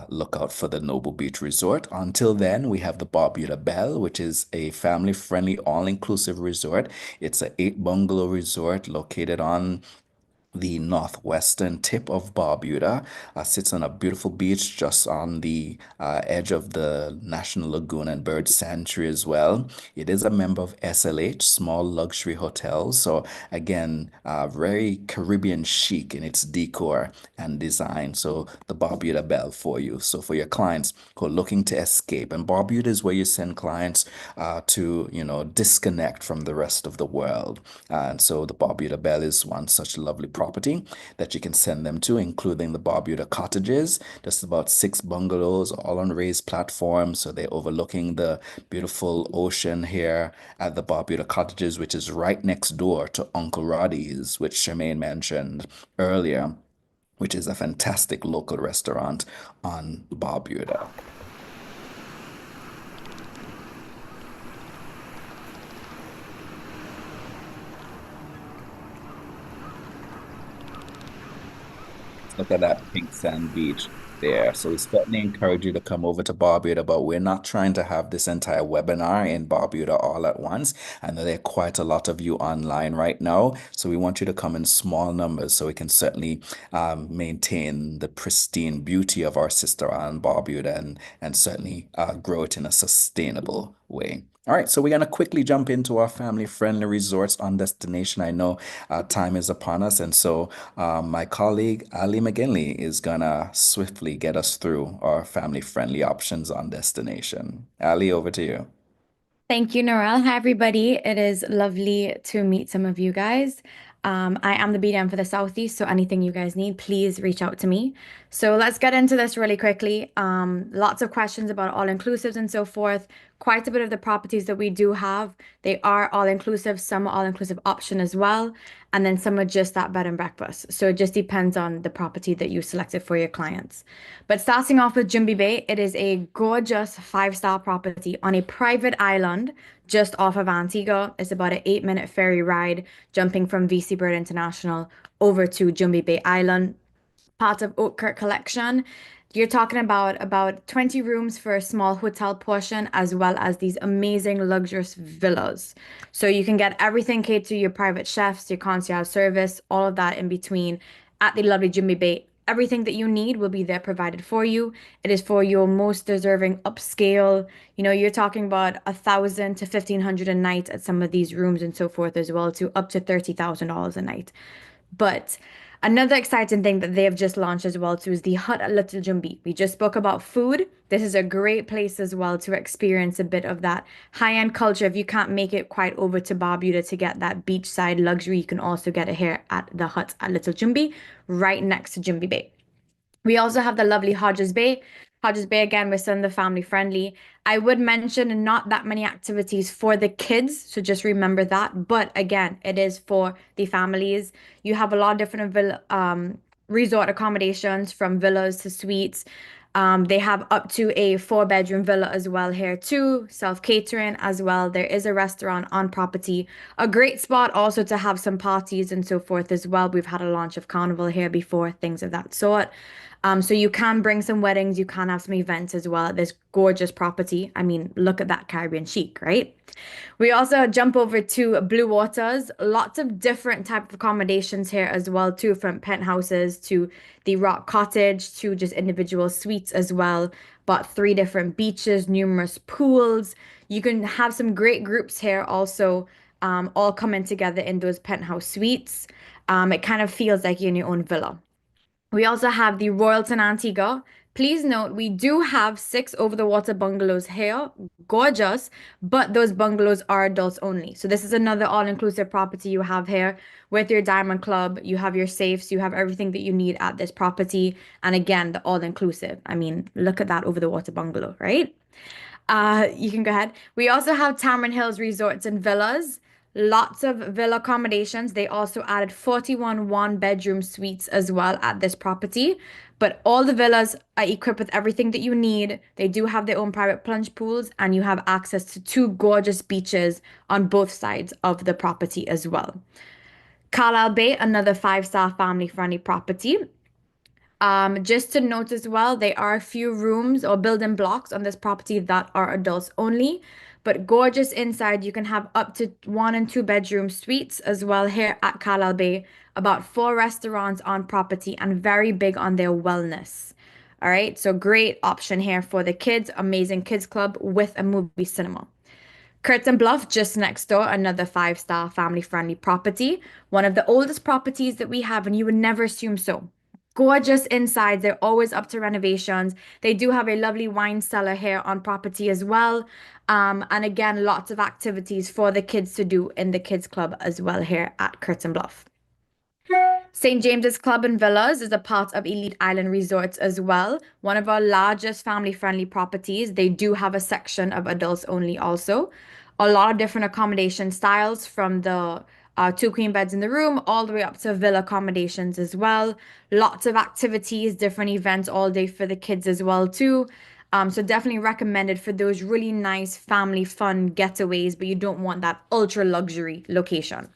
look out for the Noble Beach Resort. Until then, we have the Barbuda Belle, which is a family-friendly, all-inclusive resort. It's a 8 bungalow resort located on the northwestern tip of Barbuda. Sits on a beautiful beach just on the edge of the National Lagoon and Bird Sanctuary as well. It is a member of SLH, Small Luxury Hotels. So again, very Caribbean chic in its decor and design. So the Barbuda Belle for you. So for your clients who are looking to escape, and Barbuda is where you send clients to, disconnect from the rest of the world. And so the Barbuda Belle is one such lovely property that you can send them to, including the Barbuda Cottages, just about 6 bungalows, all on raised platforms. So they're overlooking the beautiful ocean here at the Barbuda Cottages, which is right next door to Uncle Roddy's, which Charmaine mentioned earlier, which is a fantastic local restaurant on Barbuda. Look at that pink sand beach there. So we certainly encourage you to come over to Barbuda, but we're not trying to have this entire webinar in Barbuda all at once. I know there are quite a lot of you online right now, so we want you to come in small numbers so we can certainly maintain the pristine beauty of our sister island Barbuda, and certainly grow it in a sustainable way. All right, so we're going to quickly jump into our family-friendly resorts on destination. I know time is upon us, and so my colleague Ali McGinley is going to swiftly get us through our family-friendly options on destination. Ali, over to you. Thank you, Narelle. Hi, everybody. It is lovely to meet some of you guys. I am the BDM for the Southeast, so anything you guys need, please reach out to me. So let's get into this really quickly. Lots of questions about all-inclusives and so forth. Quite a bit of the properties that we do have, they are all-inclusive, some are all-inclusive option as well, and then some are just that bed and breakfast. So it just depends on the property that you selected for your clients. But starting off with Jumbi Bay, it is a gorgeous 5-star property on a private island just off of Antigua. It's about an 8-minute ferry ride, jumping from VC Bird International over to Jumbi Bay Island, part of Oatkirk Collection. You're talking about 20 rooms for a small hotel portion, as well as these amazing luxurious villas. So you can get everything catered to your private chefs, your concierge service, all of that in between at the lovely Jumbi Bay. Everything that you need will be there provided for you. It is for your most deserving upscale. You're talking about $1,000 to $1,500 a night at some of these rooms and so forth as well, to up to $30,000 a night. But another exciting thing that they have just launched as well too is the hut at Little Jumbi. We just spoke about food. This is a great place as well to experience a bit of that high-end culture. If you can't make it quite over to Barbuda to get that beachside luxury, you can also get it here at the hut at Little Jumbi, right next to Jumbi Bay. We also have the lovely Hodges Bay. Hodges Bay, again, we're still in the family friendly. I would mention not that many activities for the kids, so just remember that. But again, it is for the families. You have a lot of different resort accommodations, from villas to suites. They have up to a 4-bedroom villa as well here too, self-catering as well. There is a restaurant on property. A great spot also to have some parties and so forth as well. We've had a launch of Carnival here before, things of that sort. So you can bring some weddings, you can have some events as well at this gorgeous property. I mean, look at that Caribbean chic, right? We also jump over to Blue Waters. Lots of different type of accommodations here as well too, from penthouses to the Rock Cottage to just individual suites as well. But 3 different beaches, numerous pools. You can have some great groups here also, all coming together in those penthouse suites. It kind of feels like you're in your own villa. We also have the Royalton Antigua. Please note, we do have 6 over-the-water bungalows here. Gorgeous, but those bungalows are adults only. So this is another all-inclusive property you have here with your Diamond Club. You have your safes, you have everything that you need at this property. And again, the all-inclusive. I mean, look at that over-the-water bungalow, right? You can go ahead. We also have Tamarind Hills Resorts and Villas. Lots of villa accommodations. They also added 41 one-bedroom suites as well at this property. But all the villas are equipped with everything that you need. They do have their own private plunge pools, and you have access to two gorgeous beaches on both sides of the property as well. Carlisle Bay, another 5-star family-friendly property. Just to note as well, there are a few rooms or building blocks on this property that are adults only, but gorgeous inside. You can have up to 1 and 2 bedroom suites as well here at Carlisle Bay. About 4 restaurants on property and very big on their wellness. All right, so great option here for the kids. Amazing kids club with a movie cinema. Curtain Bluff, just next door, another 5-star family-friendly property. One of the oldest properties that we have, and you would never assume so. Gorgeous inside. They're always up to renovations. They do have a lovely wine cellar here on property as well. And again, lots of activities for the kids to do in the kids club as well here at Curtain Bluff. St. James's Club and Villas is a part of Elite Island Resorts as well. One of our largest family-friendly properties. They do have a section of adults only also. A lot of different accommodation styles from the 2 queen beds in the room all the way up to villa accommodations as well. Lots of activities, different events all day for the kids as well too. So definitely recommended for those really nice family fun getaways, but you don't want that ultra luxury location.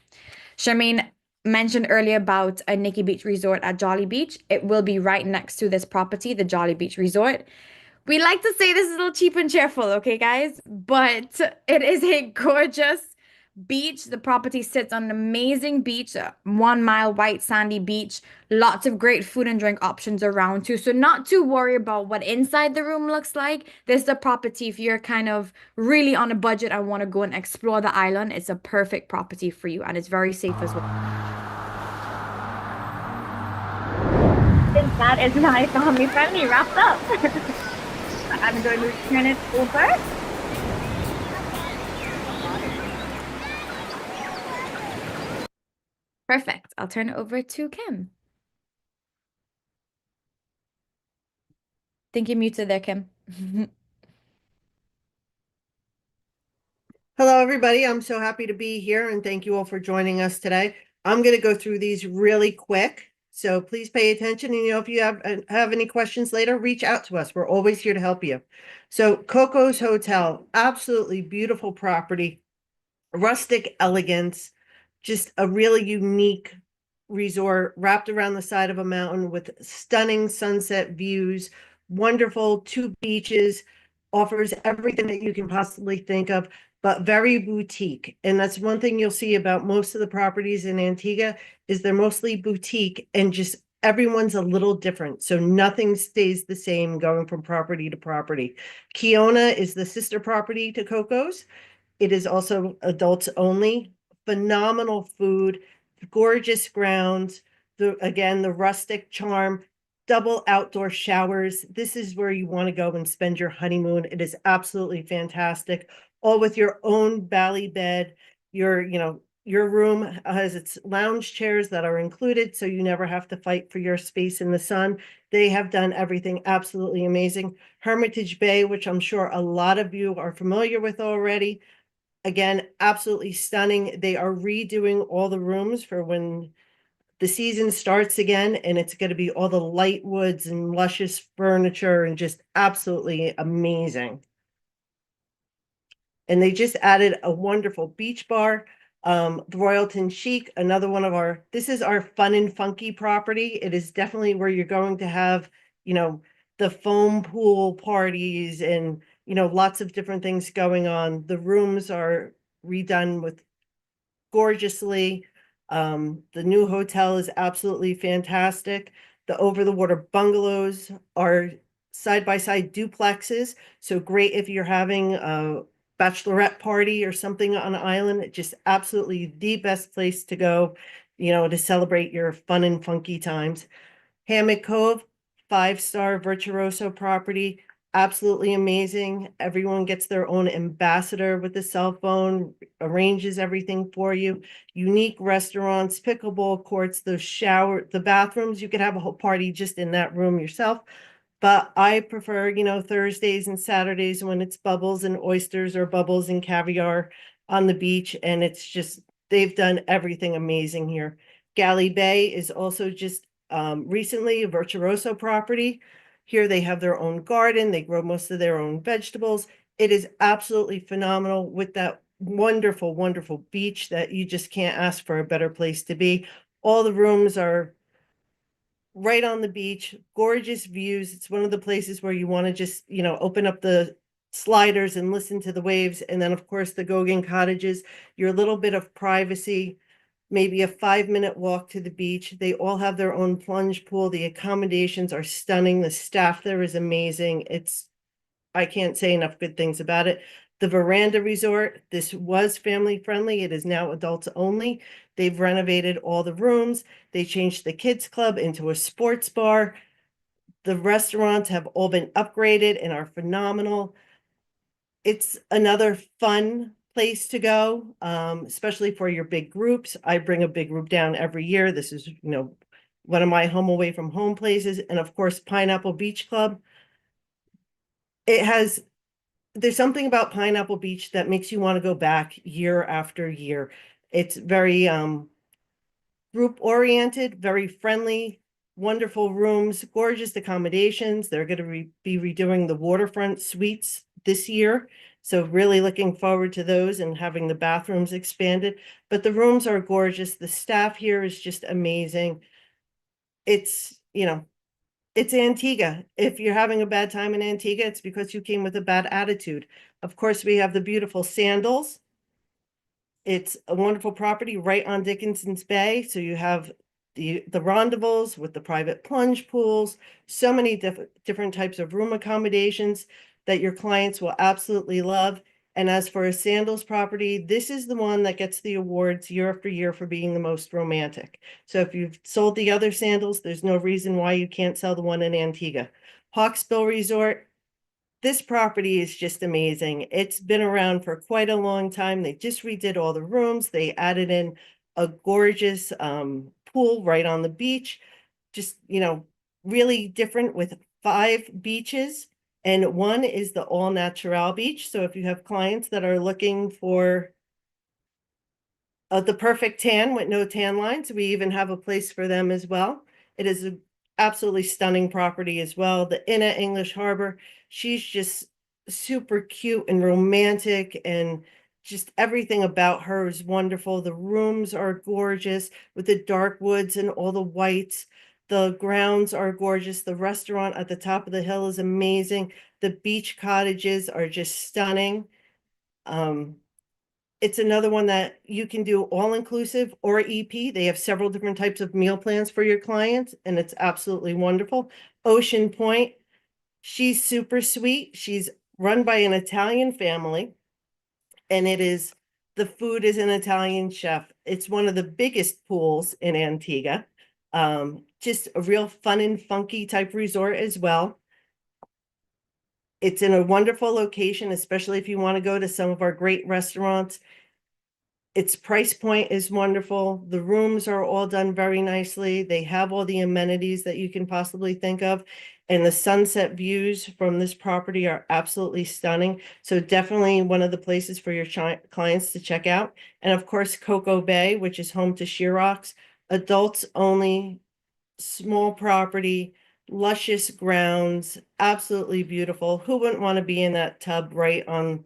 Charmaine mentioned earlier about a Nikki Beach resort at Jolly Beach. It will be right next to this property, the Jolly Beach Resort. We like to say this is a little cheap and cheerful, okay, guys? But it is a gorgeous beach. The property sits on an amazing beach, 1 mile white sandy beach. Lots of great food and drink options around too. So not too worried about what inside the room looks like. This is a property if you're kind of really on a budget and want to go and explore the island. It's a perfect property for you, and it's very safe as well. That is my family friendly wrapped up. I'm going to turn it over. Perfect. I'll turn it over to Kim. Think you're muted there, Kim. Hello, everybody. I'm so happy to be here, and thank you all for joining us today. I'm going to go through these really quick, so please pay attention. And if you have any questions later, reach out to us. We're always here to help you. So Coco's Hotel, absolutely beautiful property, rustic elegance, just a really unique resort wrapped around the side of a mountain with stunning sunset views, wonderful 2 beaches, offers everything that you can possibly think of, but very boutique. And that's one thing you'll see about most of the properties in Antigua is they're mostly boutique and just everyone's a little different. So nothing stays the same going from property to property. Kiona is the sister property to Coco's. It is also adults only. Phenomenal food, gorgeous grounds. Again, the rustic charm, double outdoor showers. This is where you want to go and spend your honeymoon. It is absolutely fantastic. All with your own bally bed. Your room has its lounge chairs that are included, so you never have to fight for your space in the sun. They have done everything absolutely amazing. Hermitage Bay, which I'm sure a lot of you are familiar with already. Again, absolutely stunning. They are redoing all the rooms for when the season starts again, and it's going to be all the light woods and luscious furniture and just absolutely amazing. And they just added a wonderful beach bar. The Royalton Chic, another one of this is our fun and funky property. It is definitely where you're going to have, the foam pool parties and, lots of different things going on. The rooms are redone with gorgeously. The new hotel is absolutely fantastic. The over-the-water bungalows are side-by-side duplexes. So great if you're having a bachelorette party or something on an island. It's just absolutely the best place to go, to celebrate your fun and funky times. Hammock Cove, 5-star virtuoso property, absolutely amazing. Everyone gets their own ambassador with the cell phone, arranges everything for you. Unique restaurants, pickleball courts, the bathrooms. You could have a whole party just in that room yourself. But I prefer, Thursdays and Saturdays when it's bubbles and oysters or bubbles and caviar on the beach. And it's just, they've done everything amazing here. Galley Bay is also just recently a Virtuoso property. Here they have their own garden. They grow most of their own vegetables. It is absolutely phenomenal with that wonderful, wonderful beach that you just can't ask for a better place to be. All the rooms are right on the beach, gorgeous views. It's one of the places where you want to just, open up the sliders and listen to the waves. And then, of course, the Goguen cottages, your little bit of privacy, maybe a 5-minute walk to the beach. They all have their own plunge pool. The accommodations are stunning. The staff there is amazing. I can't say enough good things about it. The Veranda Resort, this was family friendly. It is now adults only. They've renovated all the rooms. They changed the kids club into a sports bar. The restaurants have all been upgraded and are phenomenal. It's another fun place to go, especially for your big groups. I bring a big group down every year. This is, one of my home away from home places. And of course, Pineapple Beach Club. There's something about Pineapple Beach that makes you want to go back year after year. It's very group oriented, very friendly, wonderful rooms, gorgeous accommodations. They're going to be redoing the waterfront suites this year. So really looking forward to those and having the bathrooms expanded. But the rooms are gorgeous. The staff here is just amazing. It's Antigua. If you're having a bad time in Antigua, it's because you came with a bad attitude. Of course, we have the beautiful Sandals. It's a wonderful property right on Dickinson's Bay. So you have the rendezvous with the private plunge pools, so many different types of room accommodations that your clients will absolutely love. And as for a Sandals property, this is the one that gets the awards year after year for being the most romantic. So if you've sold the other Sandals, there's no reason why you can't sell the one in Antigua. Hawksbill Resort, this property is just amazing. It's been around for quite a long time. They just redid all the rooms. They added in a gorgeous pool right on the beach. Just, really different with 5 beaches. And one is the all natural beach. So if you have clients that are looking for the perfect tan with no tan lines, we even have a place for them as well. It is an absolutely stunning property as well. The Inn at English Harbor, she's just super cute and romantic, and just everything about her is wonderful. The rooms are gorgeous with the dark woods and all the whites. The grounds are gorgeous. The restaurant at the top of the hill is amazing. The beach cottages are just stunning. It's another one that you can do all inclusive or EP. They have several different types of meal plans for your clients, and it's absolutely wonderful. Ocean Point, she's super sweet. She's run by an Italian family, and the food is an Italian chef. It's one of the biggest pools in Antigua. Just a real fun and funky type resort as well. It's in a wonderful location, especially if you want to go to some of our great restaurants. Its price point is wonderful. The rooms are all done very nicely. They have all the amenities that you can possibly think of. And the sunset views from this property are absolutely stunning. So definitely one of the places for your clients to check out. And of course, Cocoa Bay, which is home to Sheer Rocks, adults only, small property, luscious grounds, absolutely beautiful. Who wouldn't want to be in that tub right on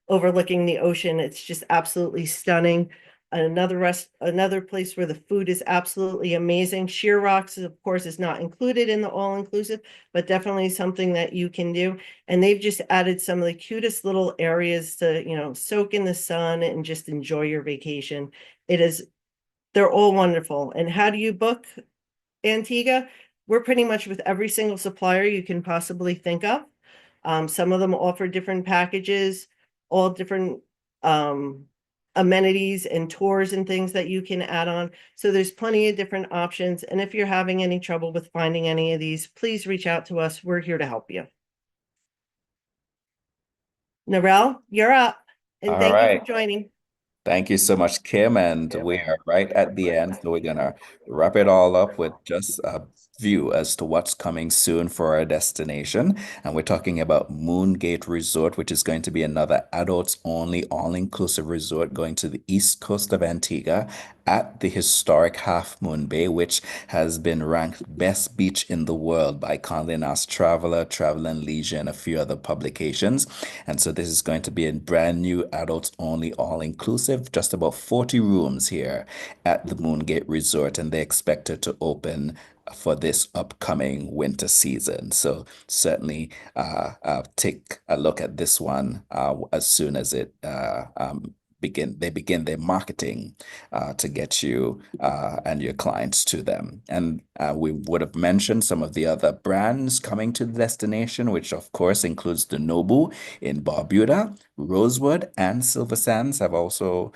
overlooking the ocean? It's just absolutely stunning. Another place where the food is absolutely amazing. Sheer Rocks, of course, is not included in the all-inclusive, but definitely something that you can do. And they've just added some of the cutest little areas to, soak in the sun and just enjoy your vacation. They're all wonderful. And how do you book Antigua? We're pretty much with every single supplier you can possibly think of. Some of them offer different packages, all different amenities and tours and things that you can add on. So there's plenty of different options. And if you're having any trouble with finding any of these, please reach out to us. We're here to help you. Narelle, you're up. And All thank you right. for joining. Thank you so much, Kim. And we are right at the end. So we're going to wrap it all up with just a view as to what's coming soon for our destination. And we're talking about Moongate Resort, which is going to be another adults only all-inclusive resort going to the east coast of Antigua at the historic Half Moon Bay, which has been ranked best beach in the world by Condé Nast Traveler, Travel and Leisure, and a few other publications. And so this is going to be a brand new adults only all-inclusive, just about 40 rooms here at the Moongate Resort, and they expect it to open for this upcoming winter season. So certainly take a look at this one as soon as it begin their marketing to get you and your clients to them. And we would have mentioned some of the other brands coming to the destination, which of course includes the Nobu in Barbuda, Rosewood, and Silver Sands have also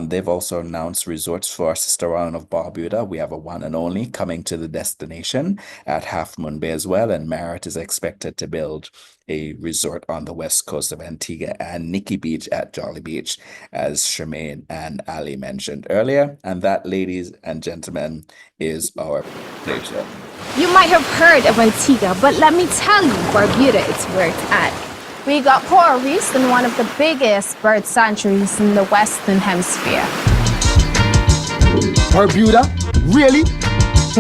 they've also announced resorts for our sister island of Barbuda. We have a one and only coming to the destination at Half Moon Bay as well, and Marriott is expected to build a resort on the west coast of Antigua and Nikki Beach at Jolly Beach, as Charmaine and Ali mentioned earlier. And that, ladies and gentlemen, is our pleasure. You might have heard of Antigua, but let me tell you, Barbuda is where it's at. We got coral reefs and one of the biggest bird sanctuaries in the Western Hemisphere. Barbuda? Really?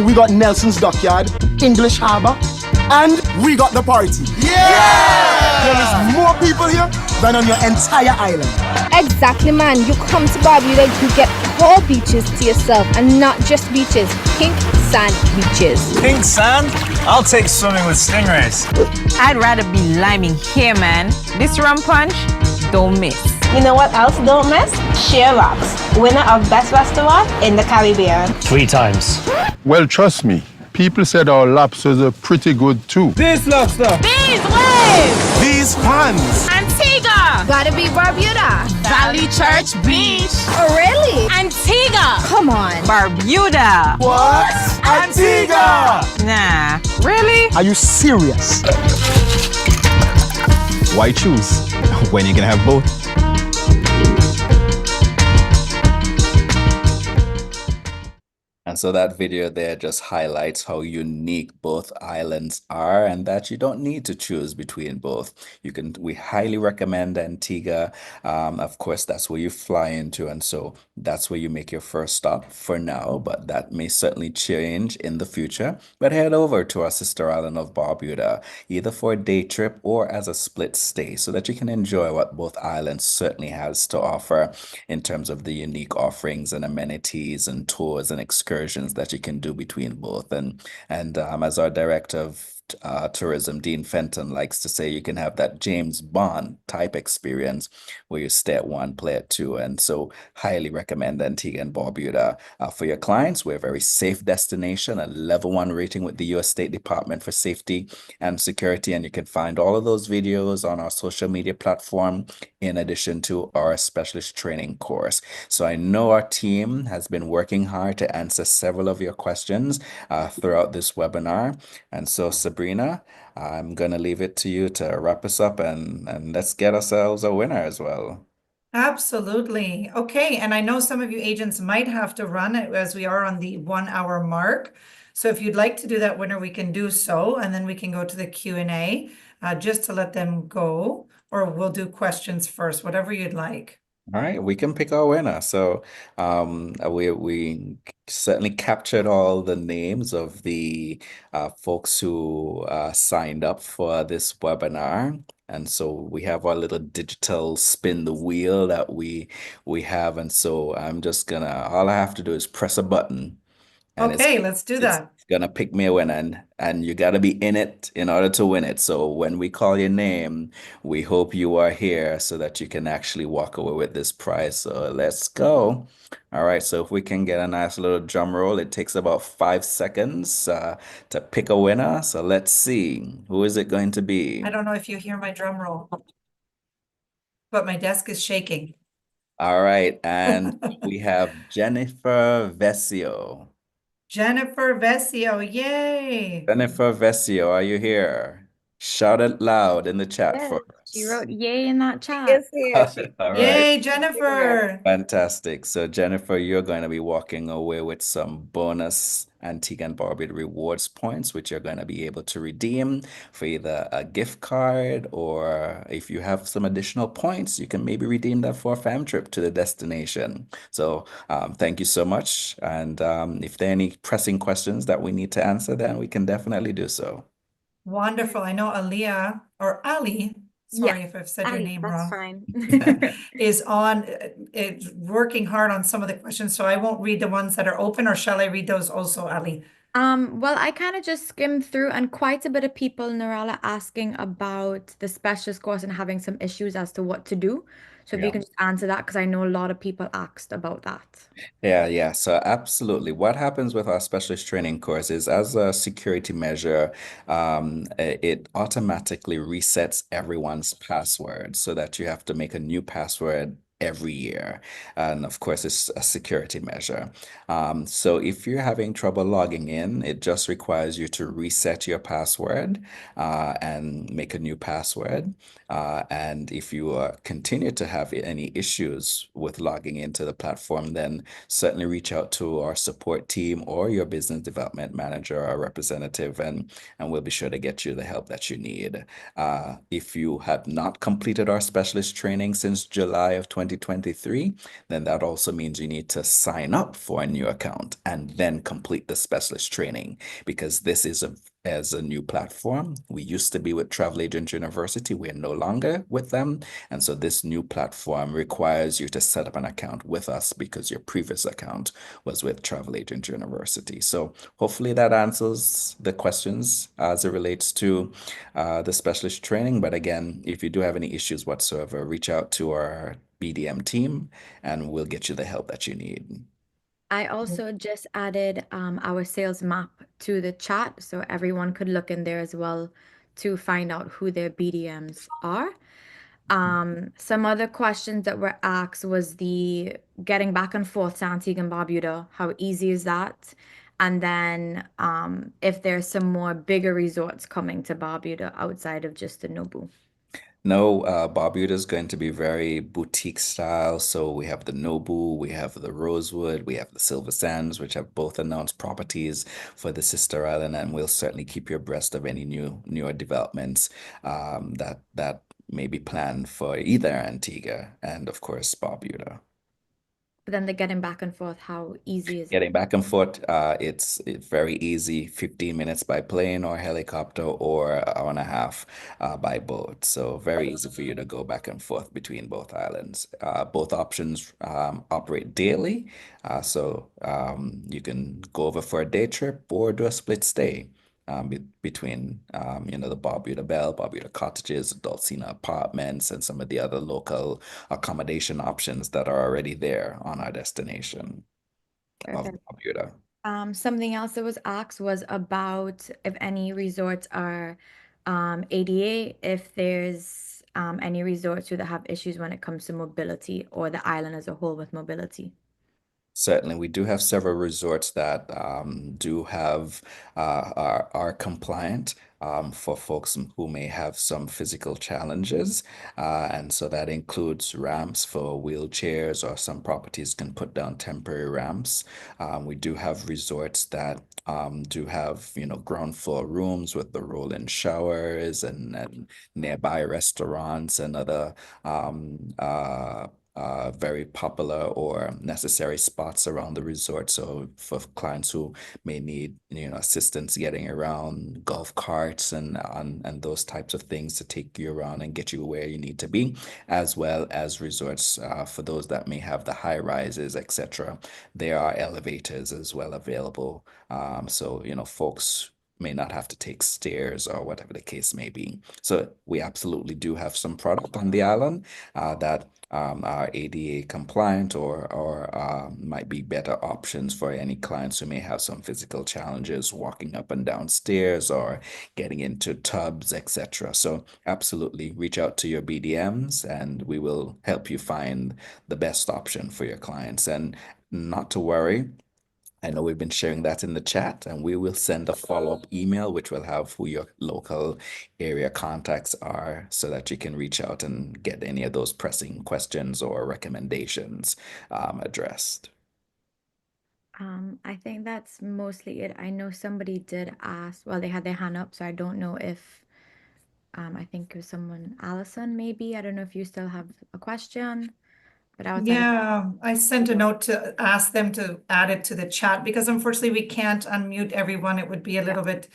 We got Nelson's Dockyard, English Harbor, and we got the party. Yeah! There is more people here than on your entire island. Exactly, man. You come to Barbuda, you get all beaches to yourself, and not just beaches, pink sand beaches. Pink sand? I'll take swimming with stingrays. I'd rather be liming here, man. This rum punch, don't miss. You know what else don't miss? Share Rocks, winner of Best Restaurant in the Caribbean. 3 times. Well, trust me, people said our lobsters are pretty good too. This lobster. These waves! These fans. Antigua! Gotta be Barbuda. Valley Church Beach. Oh, really? Antigua! Come on. Barbuda. What? Antigua! Nah, really? Are you serious? Why choose when you can have both? And so that video there just highlights how unique both islands are and that you don't need to choose between both. We highly recommend Antigua. Of course, that's where you fly into, and so that's where you make your first stop for now, but that may certainly change in the future. But head over to our sister island of Barbuda, either for a day trip or as a split stay, so that you can enjoy what both islands certainly has to offer in terms of the unique offerings and amenities and tours and excursions that you can do between both. And as our director of tourism, Dean Fenton, likes to say, you can have that James Bond type experience where you stay at one, play at two. And so highly recommend Antigua and Barbuda for your clients. We're a very safe destination, a level 1 rating with the U.S. State Department for Safety and Security. And you can find all of those videos on our social media platform, in addition to our specialist training course. So I know our team has been working hard to answer several of your questions throughout this webinar. And so Sabrina, I'm going to leave it to you to wrap us up and let's get ourselves a winner as well. Absolutely. Okay. And I know some of you agents might have to run it as we are on the 1 hour mark. So if you'd like to do that winner, we can do so. And then we can go to the Q&A just to let them go, or we'll do questions first, whatever you'd like. All right, we can pick our winner. So we certainly captured all the names of the folks who signed up for this webinar. And so we have our little digital spin the wheel that we have. And so I'm just gonna, all I have to do is press a button. And okay, let's do that. It's gonna pick me a winner, and you gotta be in it in order to win it. So when we call your name, we hope you are here so that you can actually walk away with this prize. So let's go. All right, so if we can get a nice little drum roll, it takes about 5 seconds to pick a winner. So let's see, who is it going to be? I don't know if you hear my drum roll, but my desk is shaking. All right, and we have Jennifer Vesio. Jennifer Vesio, yay! Jennifer Vesio, are you here? Shout it loud in the chat for us. She wrote yay in that chat. Yes, here. All right. Yay, Jennifer. Fantastic. So, Jennifer, you're going to be walking away with some bonus Antigua and Barbuda rewards points, which you're going to be able to redeem for either a gift card, or if you have some additional points, you can maybe redeem that for a fam trip to the destination. So, thank you so much. And if there are any pressing questions that we need to answer, then we can definitely do so. Wonderful. I know Aaliyah or Ali, sorry if I've said your Ali, name that's wrong, fine. is on working hard on some of the questions. So I won't read the ones that are open, or shall I read those also, Ali? Well, I kind of just skimmed through, and quite a bit of people, Narala, asking about the specialist course and having some issues as to what to do. So if you Yeah. can just answer that, because I know a lot of people asked about that. Yeah. So absolutely. What happens with our specialist training course is, as a security measure, it automatically resets everyone's password so that you have to make a new password every year. And of course, it's a security measure. So if you're having trouble logging in, it just requires you to reset your password and make a new password. And if you continue to have any issues with logging into the platform, then certainly reach out to our support team or your business development manager or representative, and we'll be sure to get you the help that you need. If you have not completed our specialist training since July of 2023, then that also means you need to sign up for a new account and then complete the specialist training, because this is as a new platform. We used to be with Travel Agent University. We're no longer with them. And so this new platform requires you to set up an account with us because your previous account was with Travel Agent University. So hopefully that answers the questions as it relates to the specialist training. But again, if you do have any issues whatsoever, reach out to our BDM team and we'll get you the help that you need. I also just added our sales map to the chat, so everyone could look in there as well to find out who their BDMs are. Some other questions that were asked was the getting back and forth to Antigua and Barbuda. How easy is that? And then if there's some more bigger resorts coming to Barbuda outside of just the Nobu. No, Barbuda is going to be very boutique style. So we have the Nobu, we have the Rosewood, we have the Silver Sands, which have both announced properties for the sister island, and we'll certainly keep you abreast of any newer developments that may be planned for either Antigua and of course Barbuda. But then the getting back and forth, how easy is it? Getting back and forth, it's very easy, 15 minutes by plane or helicopter, or an hour and a half by boat. So very easy for you to go back and forth between both islands. Both options operate daily. So you can go over for a day trip or do a split stay between the Barbuda Bell, Barbuda Cottages, Dulcina Apartments, and some of the other local accommodation options that are already there on our destination of Perfect. Barbuda. Something else that was asked was about if any resorts are ADA, if there's any resorts that have issues when it comes to mobility, or the island as a whole with mobility. Certainly, we do have several resorts that do have are compliant for folks who may have some physical challenges, and so that includes ramps for wheelchairs, or some properties can put down temporary ramps. We do have resorts that do have ground floor rooms with the roll-in showers, and nearby restaurants and other very popular or necessary spots around the resort. So for clients who may need, assistance getting around, golf carts and those types of things to take you around and get you where you need to be, as well as resorts for those that may have the high rises, etc. There are elevators as well available. So folks may not have to take stairs or whatever the case may be. So we absolutely do have some product on the island that are ADA compliant, or might be better options for any clients who may have some physical challenges walking up and down stairs or getting into tubs, etc. So absolutely reach out to your BDMs and we will help you find the best option for your clients. And not to worry, I know we've been sharing that in the chat, and we will send a follow-up email, which will have who your local area contacts are so that you can reach out and get any of those pressing questions or recommendations addressed. I think that's mostly it. I know somebody did ask, well, they had their hand up, so I don't know if, I think it was someone, Allison, maybe. I don't know if you still have a question, but outside of Yeah, I sent a note to ask them to add it to the chat because unfortunately we can't unmute everyone. It would be a little bit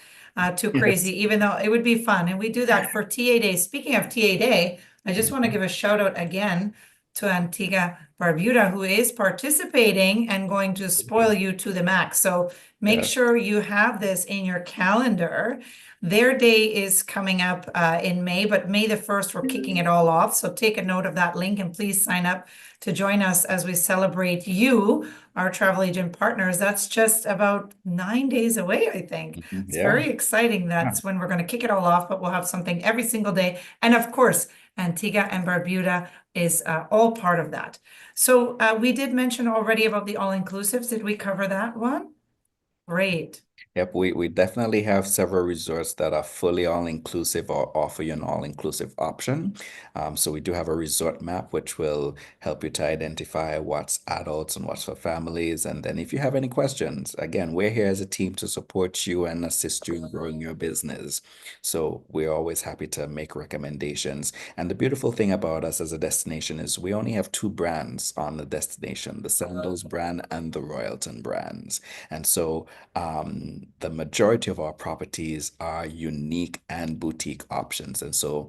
too crazy, even though it would be fun. And we do that for TA Day. Speaking of TA Day, I just want to give a shout out again to Antigua Barbuda, who is participating and going to spoil you to the max. So make Yes. sure you have this in your calendar. Their day is coming up in May, but May the 1st, we're kicking it all off. So take a note of that link and please sign up to join us as we celebrate you, our travel agent partners. That's just about 9 days away, I think. It's Yeah. very exciting. That's when we're going to kick it all off, but we'll have something every single day. And of course, Antigua and Barbuda is all part of that. So we did mention already about the all-inclusives. Did we cover that one? Great. Yep, we definitely have several resorts that are fully all-inclusive or offer you an all-inclusive option. So we do have a resort map which will help you to identify what's adults and what's for families. And then if you have any questions, again, we're here as a team to support you and assist you in growing your business. So we're always happy to make recommendations. And the beautiful thing about us as a destination is we only have two brands on the destination, the Sandals brand and the Royalton brands. And so the majority of our properties are unique and boutique options. And so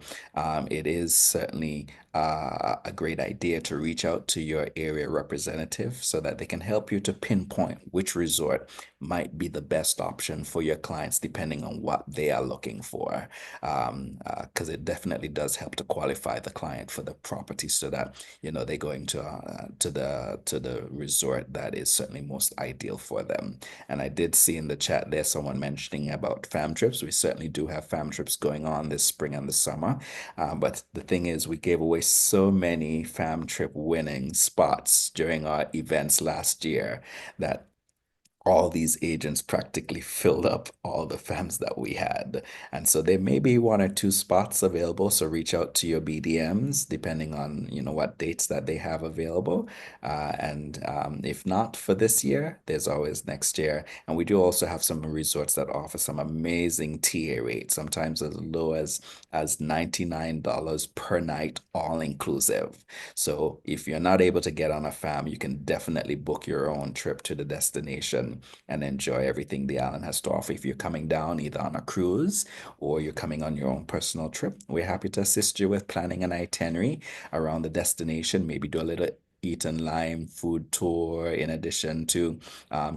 it is certainly a great idea to reach out to your area representative so that they can help you to pinpoint which resort might be the best option for your clients depending on what they are looking for. Because it definitely does help to qualify the client for the property so that they're going to the resort that is certainly most ideal for them. And I did see in the chat there someone mentioning about fam trips. We certainly do have fam trips going on this spring and the summer. But the thing is, we gave away so many fam trip winning spots during our events last year that all these agents practically filled up all the FAMs that we had. And so there may be one or two spots available. So reach out to your BDMs depending on, what dates that they have available. And if not for this year, there's always next year. And we do also have some resorts that offer some amazing TA rates, sometimes as low as $99 per night, all inclusive. So if you're not able to get on a FAM, you can definitely book your own trip to the destination and enjoy everything the island has to offer. If you're coming down either on a cruise or you're coming on your own personal trip, we're happy to assist you with planning an itinerary around the destination, maybe do a little eat and lime food tour in addition to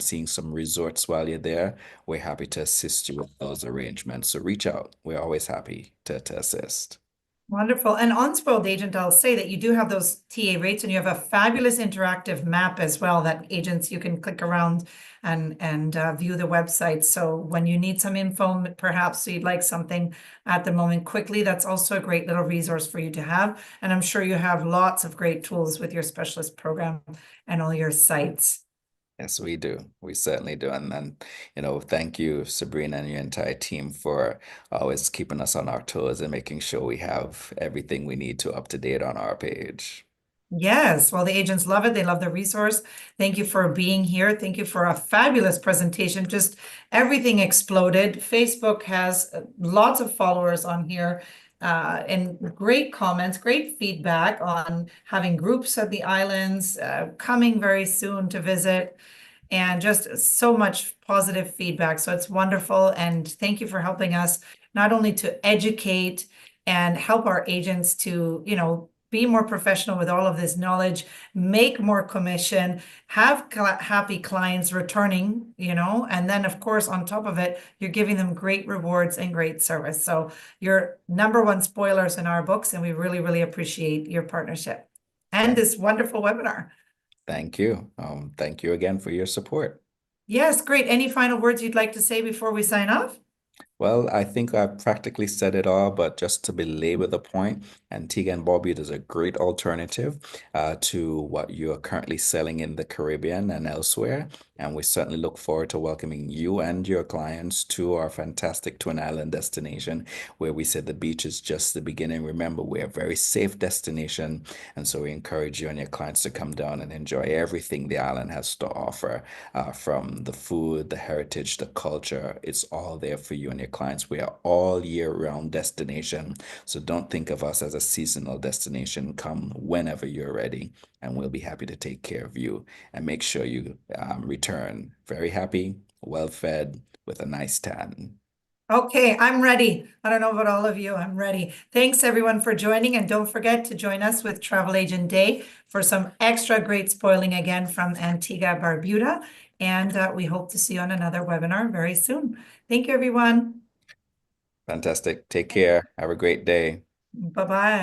seeing some resorts while you're there. We're happy to assist you with those arrangements. So reach out. We're always happy to assist. Wonderful. And on Spoiled Agent, I'll say that you do have those TA rates and you have a fabulous interactive map as well that agents you can click around and view the website. So when you need some info, perhaps you'd like something at the moment quickly, that's also a great little resource for you to have. And I'm sure you have lots of great tools with your specialist program and all your sites. Yes, we do. We certainly do. And then, thank you, Sabrina, and your entire team for always keeping us on our toes and making sure we have everything we need to up to date on our page. Yes, well, the agents love it. They love the resource. Thank you for being here. Thank you for a fabulous presentation. Just everything exploded. Facebook has lots of followers on here and great comments, great feedback on having groups at the islands, coming very soon to visit, and just so much positive feedback. So it's wonderful. And thank you for helping us not only to educate and help our agents to, be more professional with all of this knowledge, make more commission, have happy clients returning, and then of course, on top of it, you're giving them great rewards and great service. So you're number one spoilers in our books, and we really, really appreciate your partnership and this wonderful webinar. Thank you. Thank you again for your support. Yes, great. Any final words you'd like to say before we sign off? Well, I think I've practically said it all, but just to belabor the point, Antigua and Barbuda is a great alternative to what you are currently selling in the Caribbean and elsewhere. And we certainly look forward to welcoming you and your clients to our fantastic Twin Island destination, where we said the beach is just the beginning. Remember, we're a very safe destination. And so we encourage you and your clients to come down and enjoy everything the island has to offer, from the food, the heritage, the culture. It's all there for you and your clients. We are all year round destination. So don't think of us as a seasonal destination. Come whenever you're ready, and we'll be happy to take care of you and make sure you return very happy, well fed, with a nice tan. Okay, I'm ready. I don't know about all of you. I'm ready. Thanks everyone for joining, and don't forget to join us with Travel Agent Day for some extra great spoiling again from Antigua Barbuda. And we hope to see you on another webinar very soon. Thank you, everyone. Fantastic. Take care. Have a great day. Bye-bye.